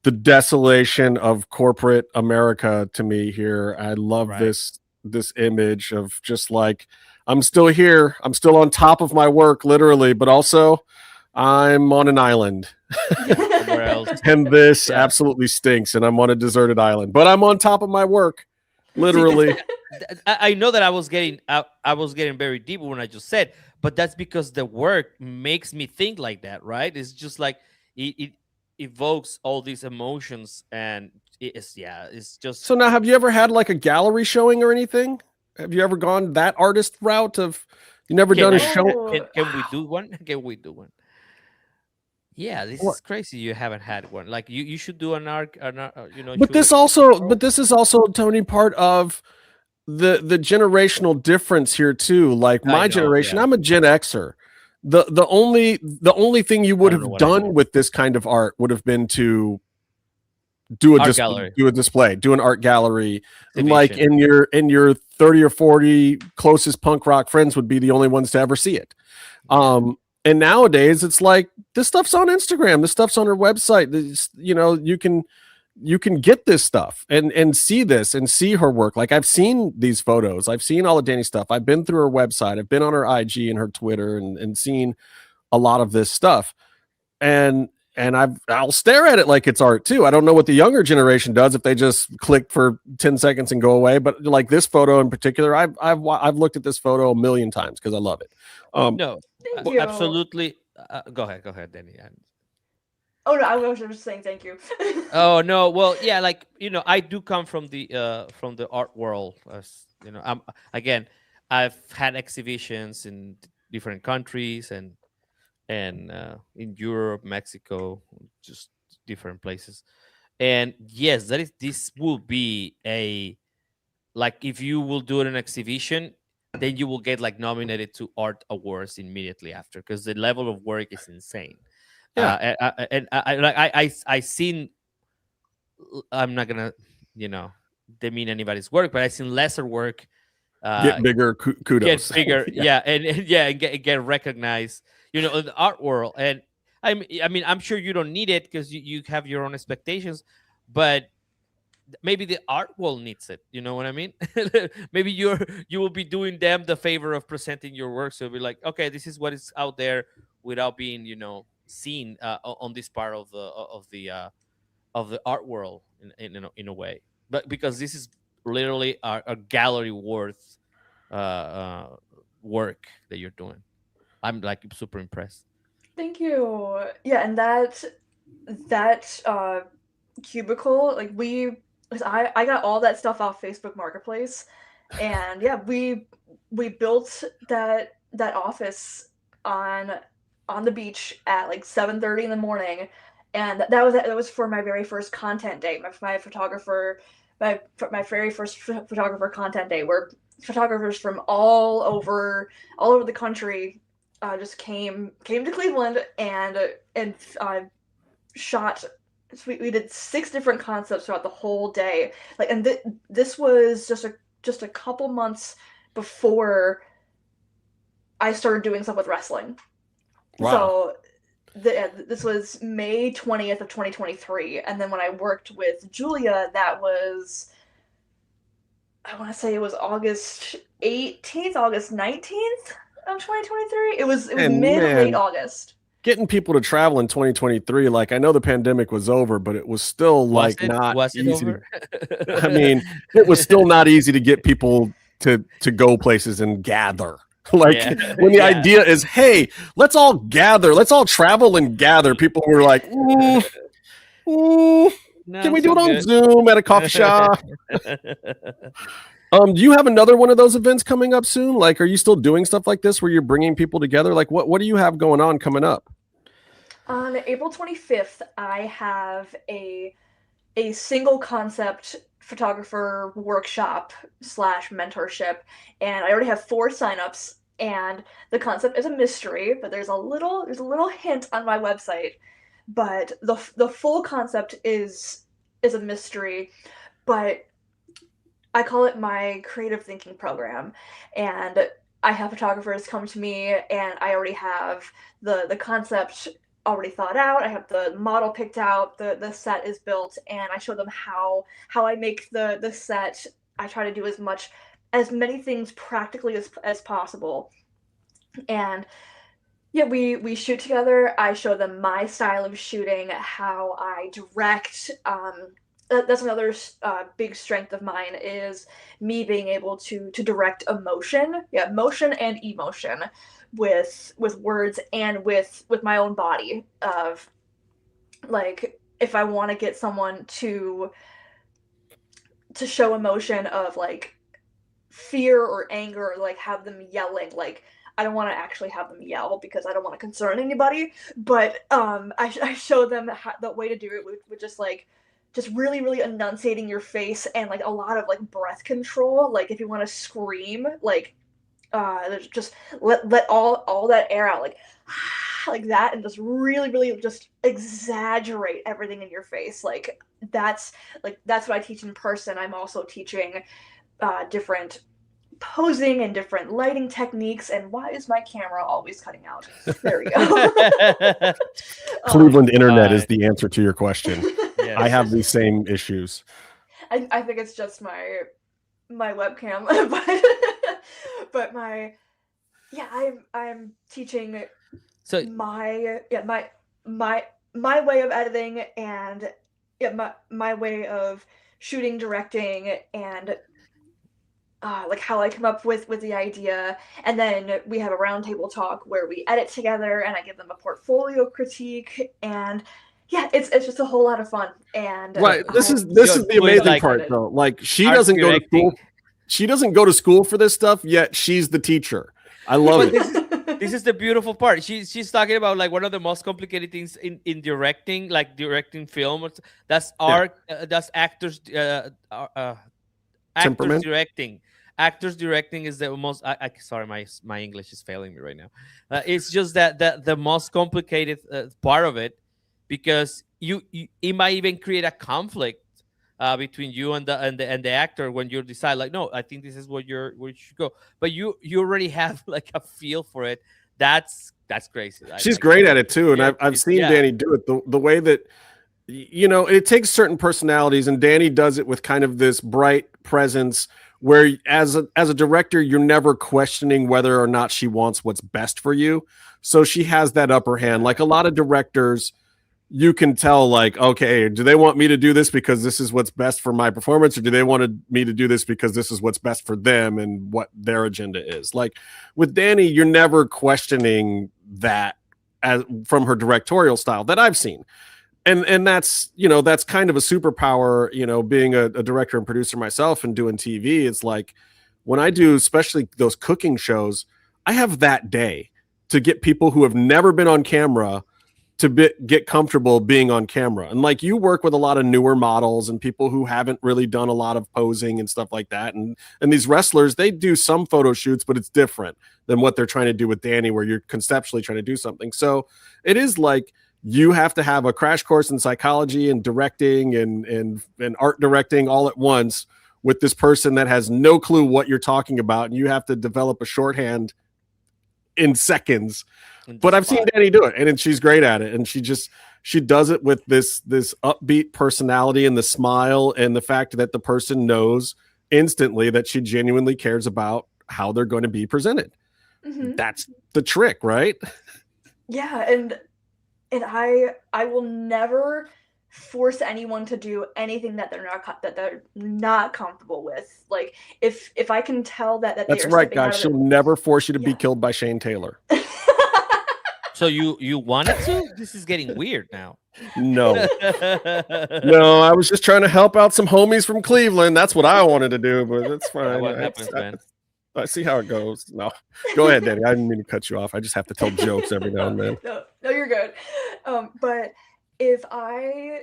the desolation of corporate America to me here. I love this image of just like, I'm still here. I'm still on top of my work, literally, but also I'm on an island. Somewhere else. And this absolutely stinks, and I'm on a deserted island, but I'm on top of my work, literally. I know that I was getting very deep when I just said, but that's because the work makes me think like that, right? It's just like it evokes all these emotions, and it's just. So now, have you ever had like a gallery showing or anything? Have you ever gone that artist route of you never done a show? Can we do one? Can we do one? Yeah, this What? is crazy. You haven't had one. Like you should do an arc, But shoot this also, but this is also, Tony, part of the generational difference here too. Like I my know, generation, yeah. I'm a Gen Xer. The only thing you would don't know have what I done mean. with this kind of art would have been to do a Art gallery. do a display, do an art gallery. Like Exhibition. in your 30 or 40 closest punk rock friends would be the only ones to ever see it. And nowadays it's like this stuff's on Instagram, this stuff's on her website. This, you can get this stuff and see this and see her work. Like I've seen these photos, I've seen all of Dani's stuff, I've been through her website, I've been on her IG and her Twitter and seen a lot of this stuff. And I'll stare at it like it's art too. I don't know what the younger generation does if they just click for 10 seconds and go away. But like this photo in particular, I've looked at this photo a million times because I love it. No, Thank you. absolutely. Go ahead, Danny. Oh no, I was just saying thank you. Oh no, well, yeah, like I do come from the art world. As I've had exhibitions in different countries and in Europe, Mexico, just different places. And yes, this will be like if you will do an exhibition, then you will get like nominated to art awards immediately after because the level of work is insane. Yeah. I seen. I'm not gonna demean anybody's work, but I seen lesser work. Get bigger, kudos. Get bigger, yeah, and get recognized. In the art world, and I mean, I'm sure you don't need it because you have your own expectations, but maybe the art world needs it. You know what I mean? Maybe you will be doing them the favor of presenting your work. So be like, okay, this is what is out there without being, seen on this part of the art world in a way. But because this is literally a gallery worth work that you're doing. I'm like super impressed. Thank you. Yeah, and that cubicle, like I got all that stuff off Facebook Marketplace, and yeah, we built that office on the beach at like 7:30 in the morning, and that was for my very first content day. My very first photographer content day, where photographers from all over the country just came to Cleveland and shot. So we did 6 different concepts throughout the whole day. Like, and this was just a couple months before I started doing stuff with wrestling. Wow. So this was May 20th of 2023, and then when I worked with Julia, that was, I want to say it was August 18th, August 19th of 2023. It was late August. Getting people to travel in 2023, like I know the pandemic was over, but it was still not easy. I mean, it was still not easy to get people to go places and gather. Like when the idea is, hey, let's all gather, let's all travel and gather. People were like, can we do it on Zoom at a coffee shop? Do you have another one of those events coming up soon? Like, are you still doing stuff like this where you're bringing people together? Like, what do you have going on coming up? On April 25th, I have a single concept photographer workshop / mentorship, and I already have 4 signups, and the concept is a mystery, but there's a little hint on my website, but the full concept is a mystery, but I call it my creative thinking program, and I have photographers come to me, and I already have the concept already thought out. I have the model picked out, the set is built, and I show them how I make the set. I try to do as many things practically as possible. And yeah, we shoot together. I show them my style of shooting, how I direct. That's another big strength of mine, is me being able to direct emotion. Yeah, motion and emotion with words and with my own body. Of like, if I want to get someone to show emotion of like fear or anger, or like have them yelling, like I don't want to actually have them yell because I don't want to concern anybody. But I show them the way to do it with just really, really enunciating your face and like a lot of like breath control. Like if you want to scream, like just let all that air out, like that, and just really, really just exaggerate everything in your face. Like that's what I teach in person. I'm also teaching different posing and different lighting techniques. And why is my camera always cutting out? There we go. Cleveland internet is the answer to your question. Yes. I have these same issues. I think it's just my webcam, but I'm teaching my way of editing and my way of shooting, directing, and like how I come up with the idea. And then we have a roundtable talk where we edit together and I give them a portfolio critique, and yeah, it's just a whole lot of fun. And right, this is the amazing part though. Like she doesn't go to school. She doesn't go to school for this stuff, yet she's the teacher. I love it. This is the beautiful part. She's talking about like one of the most complicated things in directing, like directing film. That's that's actors directing. Actors directing is the most. Sorry, my English is failing me right now. It's just that the most complicated part of it, because it might even create a conflict between you and the actor when you decide like, no, I think this is where you should go, but you already have like a feel for it. That's crazy. She's great at it too, and I've seen Dani do it the way that, you know, it takes certain personalities, and Dani does it with kind of this bright presence where as a director, you're never questioning whether or not she wants what's best for you. So she has that upper hand. Like a lot of directors, you can tell like, okay, do they want me to do this because this is what's best for my performance, or do they want me to do this because this is what's best for them and what their agenda is? Like with Dani, you're never questioning that from her directorial style that I've seen. And that's, you know, that's kind of a superpower, you know, being a director and producer myself and doing TV. It's like when I do, especially those cooking shows, I have that day to get people who have never been on camera to get comfortable being on camera. And like you work with a lot of newer models and people who haven't really done a lot of posing and stuff like that. And these wrestlers, they do some photo shoots, but it's different than what they're trying to do with Dani, where you're conceptually trying to do something. So it is like, you have to have a crash course in psychology and directing and art directing all at once with this person that has no clue what you're talking about. And you have to develop a shorthand in seconds. But I've seen Dani do it, and she's great at it. And she does it with this upbeat personality and the smile and the fact that the person knows instantly that she genuinely cares about how they're going to be presented. Mm-hmm. That's the trick, right? Yeah. And I will never force anyone to do anything that they're not comfortable with. Like if I can tell that that's right, guys. She'll never force you to be killed by Shane Taylor. So you wanted to? This is getting weird now. No, no. I was just trying to help out some homies from Cleveland. That's what I wanted to do, but that's fine. What happens, man? I see how it goes. No, go ahead, Dani. I didn't mean to cut you off. I just have to tell jokes every now and then. No, you're good. But if I'm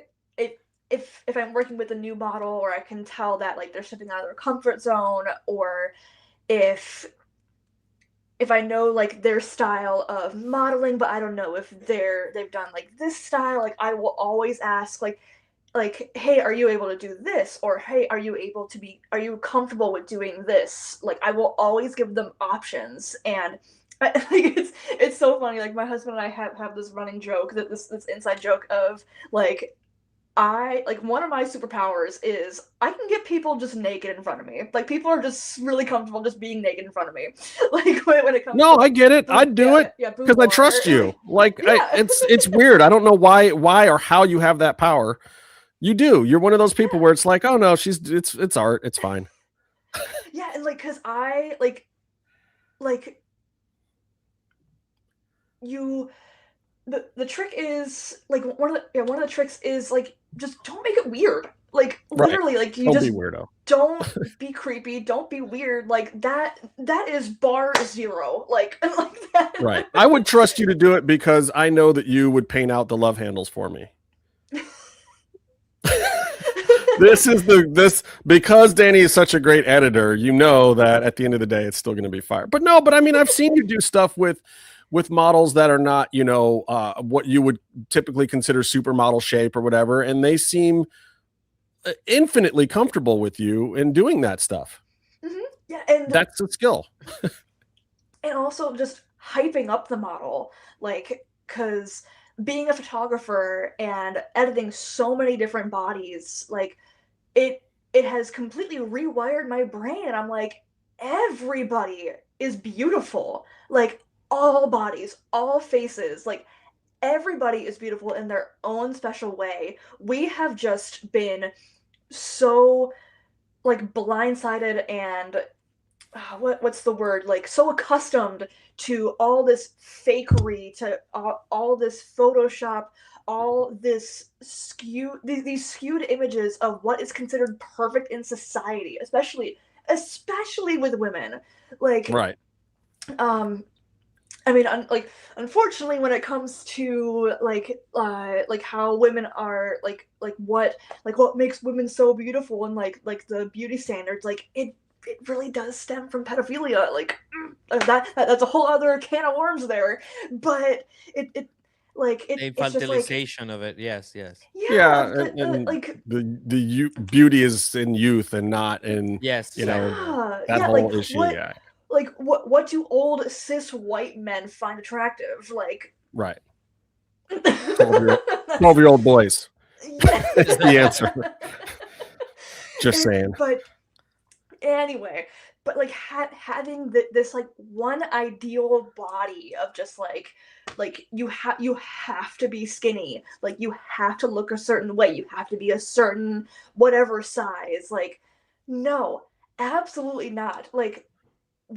working with a new model, or I can tell that like they're stepping out of their comfort zone, or if I know like their style of modeling, but I don't know if they've done like this style, like I will always ask like, hey, are you able to do this? Or hey, are you comfortable with doing this? Like I will always give them options. And it's so funny. Like my husband and I have this running joke, that this inside joke of like, one of my superpowers is I can get people just naked in front of me. Like people are just really comfortable just being naked in front of me. Like when it comes. No, I get it. I'd do it because I trust you. Like it's weird. I don't know why or how you have that power. You do. You're one of those people where it's like, oh no, it's art. It's fine. Yeah, and like, cause I like you. The trick is like one of the tricks is like just don't make it weird. Like Right. literally, like you Don't just be weirdo. don't be creepy, don't be weird. Like that is bar zero. Like that. Right. I would trust you to do it because I know that you would paint out the love handles for me. This because Danny is such a great editor, you know that at the end of the day it's still going to be fire. But I mean, I've seen you do stuff with models that are not, what you would typically consider supermodel shape or whatever, and they seem infinitely comfortable with you in doing that stuff. Mm-hmm. Yeah, and that's a skill. And also just hyping up the model, like, because being a photographer and editing so many different bodies, like it has completely rewired my brain. And I'm like, everybody is beautiful, like all bodies, all faces, like everybody is beautiful in their own special way. We have just been so like blindsided and what's the word, like so accustomed to all this fakery, to all this Photoshop, all this these skewed images of what is considered perfect in society, especially with women. Like, right. I mean, like, unfortunately, when it comes to like how women are, like what makes women so beautiful, and like the beauty standards, like it really does stem from pedophilia. Like that's a whole other can of worms there. But it's infantilization just of it. Yes. Yeah, and like the beauty is in youth and not in that whole like, issue. What do old cis white men find attractive? Like, right. 12-year-old boys. That's the answer. Just saying. But anyway, but like having this like one ideal body of just like you have to be skinny, like you have to look a certain way, you have to be a certain whatever size. Like, no, absolutely not. Like,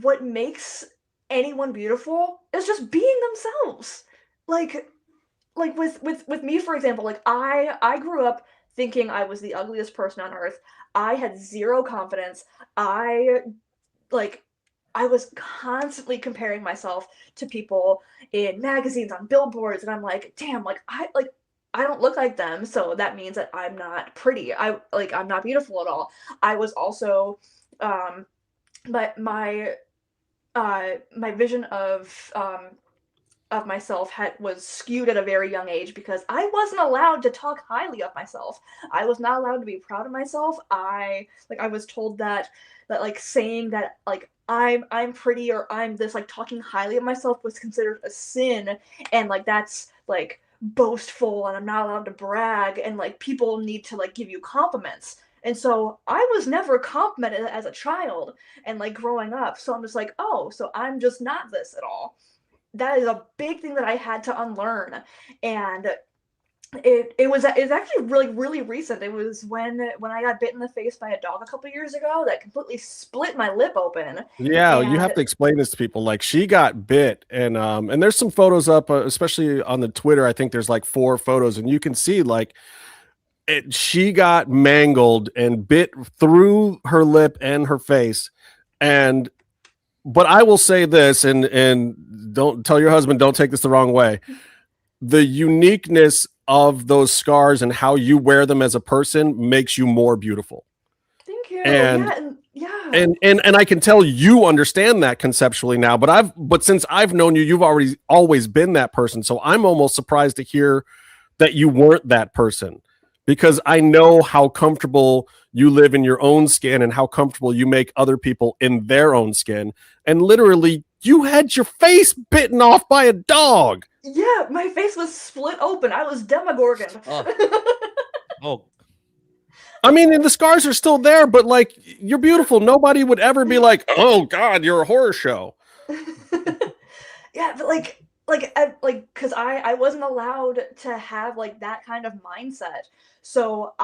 what makes anyone beautiful is just being themselves. Like with me, for example, like I grew up thinking I was the ugliest person on earth. I had zero confidence. I was constantly comparing myself to people in magazines, on billboards, and I'm like, damn, I don't look like them, so that means that I'm not pretty. I'm not beautiful at all. I was also but my vision of myself was skewed at a very young age, because I wasn't allowed to talk highly of myself. I was not allowed to be proud of myself. I was told that like saying that like I'm pretty or I'm this, like talking highly of myself was considered a sin, and like that's like boastful, and I'm not allowed to brag, and like people need to like give you compliments. And so I was never complimented as a child and like growing up. So I'm just like, oh, so I'm just not this at all. That is a big thing that I had to unlearn. And it's actually really recent. It was when I got bit in the face by a dog a couple years ago that completely split my lip open. Yeah, you have to explain this to people. Like, she got bit, and there's some photos up, especially on the Twitter. I think there's like 4 photos, and you can see like she got mangled and bit through her lip and her face. But I will say this, and don't tell your husband, don't take this the wrong way. The uniqueness of those scars and how you wear them as a person makes you more beautiful. Thank you. And yeah. And I can tell you understand that conceptually now, but since I've known you, you've always been that person. So I'm almost surprised to hear that you weren't that person, because I know how comfortable you live in your own skin and how comfortable you make other people in their own skin. And literally, you had your face bitten off by a dog. Yeah, my face was split open. I was Demogorgon. Oh. I mean, and the scars are still there, but like, you're beautiful. Nobody would ever be like, oh God, you're a horror show. Yeah, but because I wasn't allowed to have like that kind of mindset. So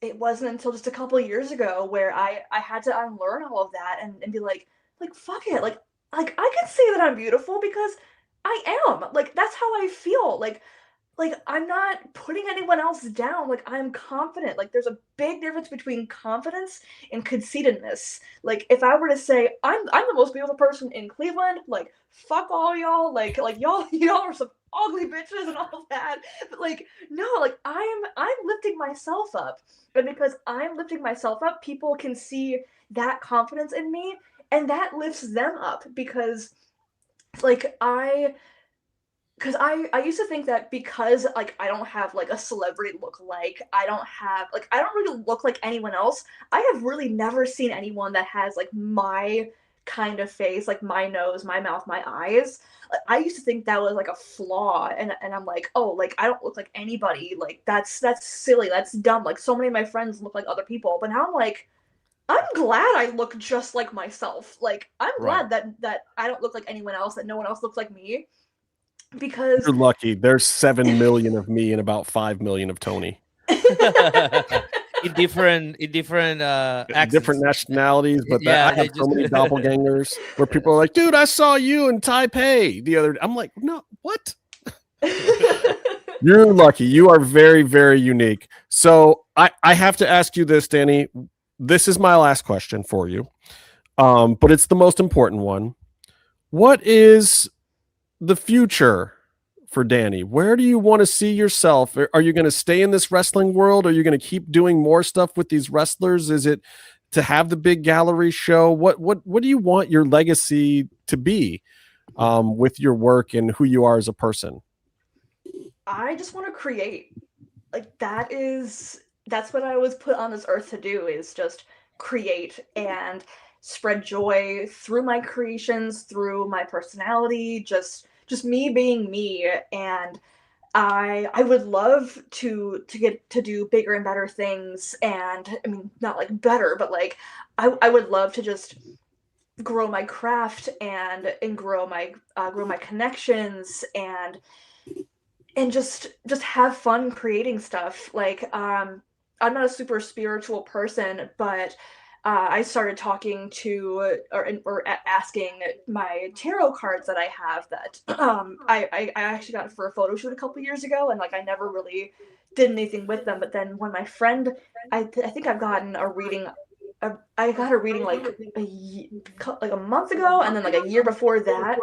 it wasn't until just a couple of years ago where I had to unlearn all of that and be like fuck it, like I can say that I'm beautiful because I am. Like, that's how I feel. Like, like, I'm not putting anyone else down. Like, I'm confident. Like, there's a big difference between confidence and conceitedness. Like, if I were to say I'm the most beautiful person in Cleveland, like, fuck all y'all, like y'all are some ugly bitches and all that. But like, no, like I'm lifting myself up, and because I'm lifting myself up, people can see that confidence in me, and that lifts them up because, like, because I used to think that because like I don't have like a celebrity look, like I don't really look like anyone else. I have really never seen anyone that has like my kind of face, like my nose, my mouth, my eyes. Like, I used to think that was like a flaw, and I'm like, oh, like I don't look like anybody. Like that's silly, that's dumb. Like so many of my friends look like other people, but now I'm like, I'm glad I look just like myself. Like I'm glad that I don't look like anyone else, that no one else looks like me. Because You're lucky. There's 7 million of me and about 5 million of Tony. in different accents. Different nationalities, but I have so many doppelgangers where people are like, dude, I saw you in Taipei the other day. I'm like, no, what? You're lucky. You are very, very unique. So I have to ask you this, Dani. This is my last question for you. But it's the most important one. What is the future for Dani? Where do you want to see yourself? Are you going to stay in this wrestling world? Are you going to keep doing more stuff with these wrestlers? Is it to have the big gallery show? What do you want your legacy to be with your work and who you are as a person? I just want to create. Like that's what I was put on this earth to do, is just create and spread joy through my creations, through my personality, just me being me. And I would love to get to do bigger and better things. And I mean, not like better, but like I would love to just grow my craft and grow my connections and just have fun creating stuff. Like I'm not a super spiritual person, but I started talking to or asking my tarot cards that I have that I actually got for a photo shoot a couple years ago, and like I never really did anything with them. But then when my friend, I think I've gotten a reading. I got a reading like a month ago, and then like a year before that.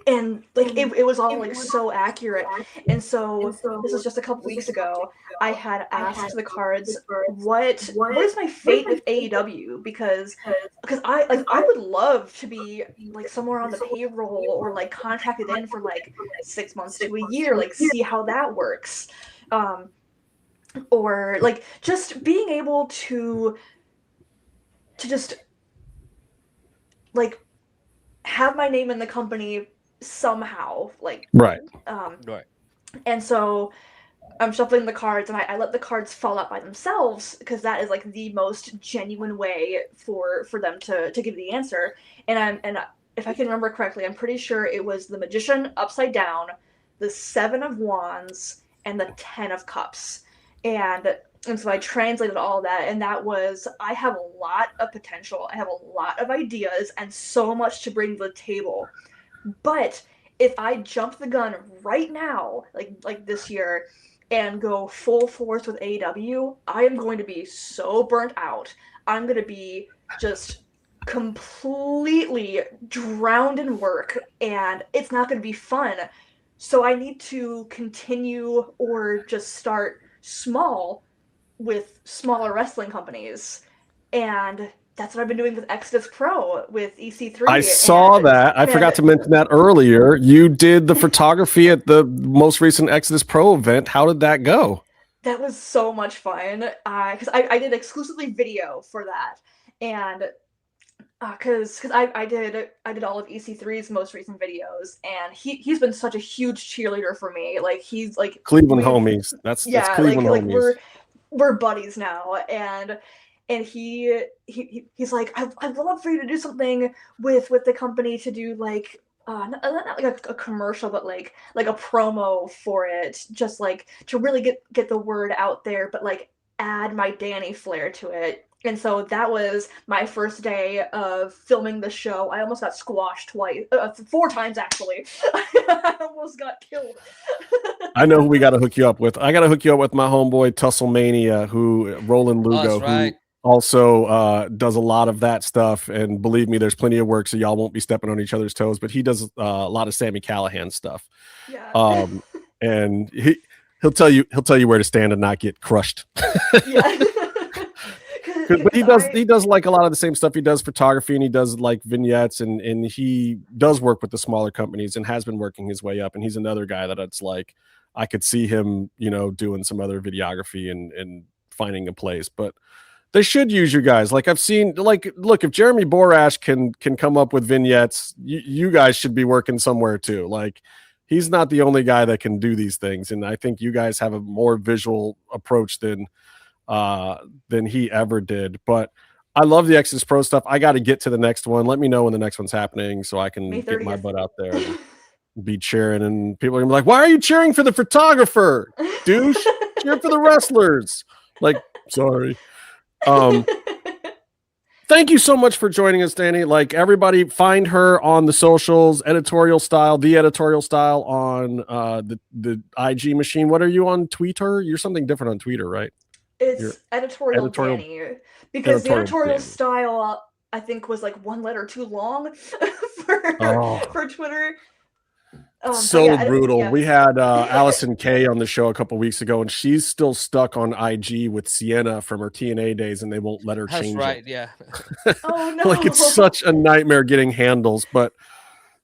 And like it was all like so accurate. And so this was just a couple weeks ago. I had asked the cards, what is my fate with AEW? Because I would love to be like somewhere on the payroll or like contracted in for like 6 months to a year, like see how that works. Or like just being able to just like have my name in the company somehow, like right. And so I'm shuffling the cards, and I let the cards fall out by themselves, because that is like the most genuine way for them to give the answer. And if I can remember correctly, I'm pretty sure it was the Magician upside down, the 7 of Wands, and the 10 of Cups. And so I translated all that, and that was, I have a lot of potential, I have a lot of ideas, and so much to bring to the table. But if I jump the gun right now, like this year, and go full force with AEW, I am going to be so burnt out. I'm going to be just completely drowned in work, and it's not going to be fun. So I need to continue or just start small with smaller wrestling companies. And that's what I've been doing with Exodus Pro, with EC3. I saw that. I forgot to mention that earlier. You did the photography at the most recent Exodus Pro event. How did that go? That was so much fun. Because I did exclusively video for that. And because I did all of EC3's most recent videos, and he's been such a huge cheerleader for me. Like he's like Cleveland homies. That's Cleveland homies. We're buddies now, and he's like, I'd love for you to do something with the company, to do like not like a commercial, but like a promo for it, just like to really get the word out there, but like add my Dani flair to it. And so that was my first day of filming the show. I almost got squashed twice, 4 times actually. I almost got killed. I know who we got to hook you up with. I got to hook you up with my homeboy Tusslemania, Roland Lugo, right. who also does a lot of that stuff. And believe me, there's plenty of work, so y'all won't be stepping on each other's toes. But he does a lot of Sammy Callahan stuff. Yeah. And he'll tell you where to stand and not get crushed. Yeah. But he does like a lot of the same stuff. He does photography and he does like vignettes and he does work with the smaller companies and has been working his way up. And he's another guy that it's like I could see him, doing some other videography and finding a place. But they should use you guys. Like I've seen, like, look, if Jeremy Borash can come up with vignettes, you guys should be working somewhere too. Like he's not the only guy that can do these things. And I think you guys have a more visual approach than he ever did. But I love the Exodus Pro stuff. I got to get to the next one. Let me know when the next one's happening so I can get my butt out there and be cheering. And people are gonna be like, why are you cheering for the photographer, douche? Cheer for the wrestlers. Like, sorry. Thank you so much for joining us, Dani. Like, everybody find her on the socials, Editorial Style on the IG machine. What are you on Twitter? You're something different on Twitter, right? It's editorial Dani, because the editorial style I think was like 1 letter too long for Twitter. Brutal. We had Allison Kay on the show a couple weeks ago, and she's still stuck on IG with Sienna from her TNA days, and they won't let her change it. That's right, yeah. Oh no! Like it's such a nightmare getting handles, but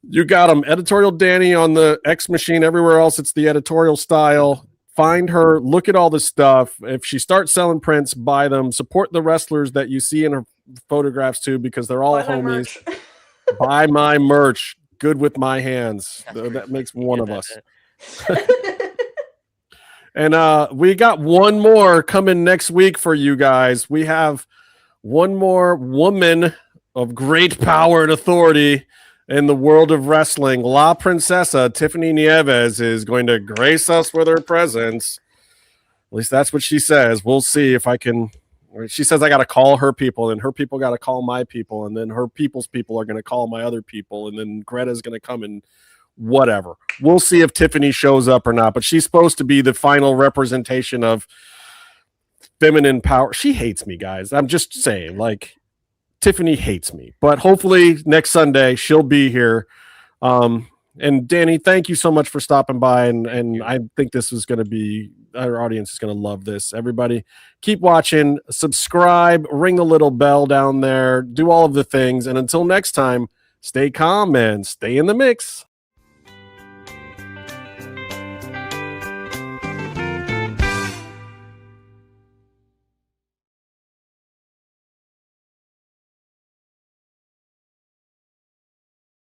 you got them. Editorial Dani on the X machine. Everywhere else, it's the Editorial Style. Find her, look at all the stuff. If she starts selling prints, buy them. Support the wrestlers that you see in her photographs too, because they're all homies. Buy my merch. Good with my hands. That makes one of us. And we got one more coming next week for you guys. We have one more woman of great power and authority in the world of wrestling. La Princesa Tiffany Nieves is going to grace us with her presence. At least that's what she says. We'll see if I can. She says I got to call her people, and her people got to call my people, and then her people's people are going to call my other people, and then Greta's going to come and whatever. We'll see if Tiffany shows up or not, but she's supposed to be the final representation of feminine power. She hates me, guys. I'm just saying, like, Tiffany hates me, but hopefully next Sunday she'll be here. And Dani, thank you so much for stopping by. And I think this is going to be, our audience is going to love this. Everybody keep watching, subscribe, ring the little bell down there, do all of the things. And until next time, stay calm and stay in the mix.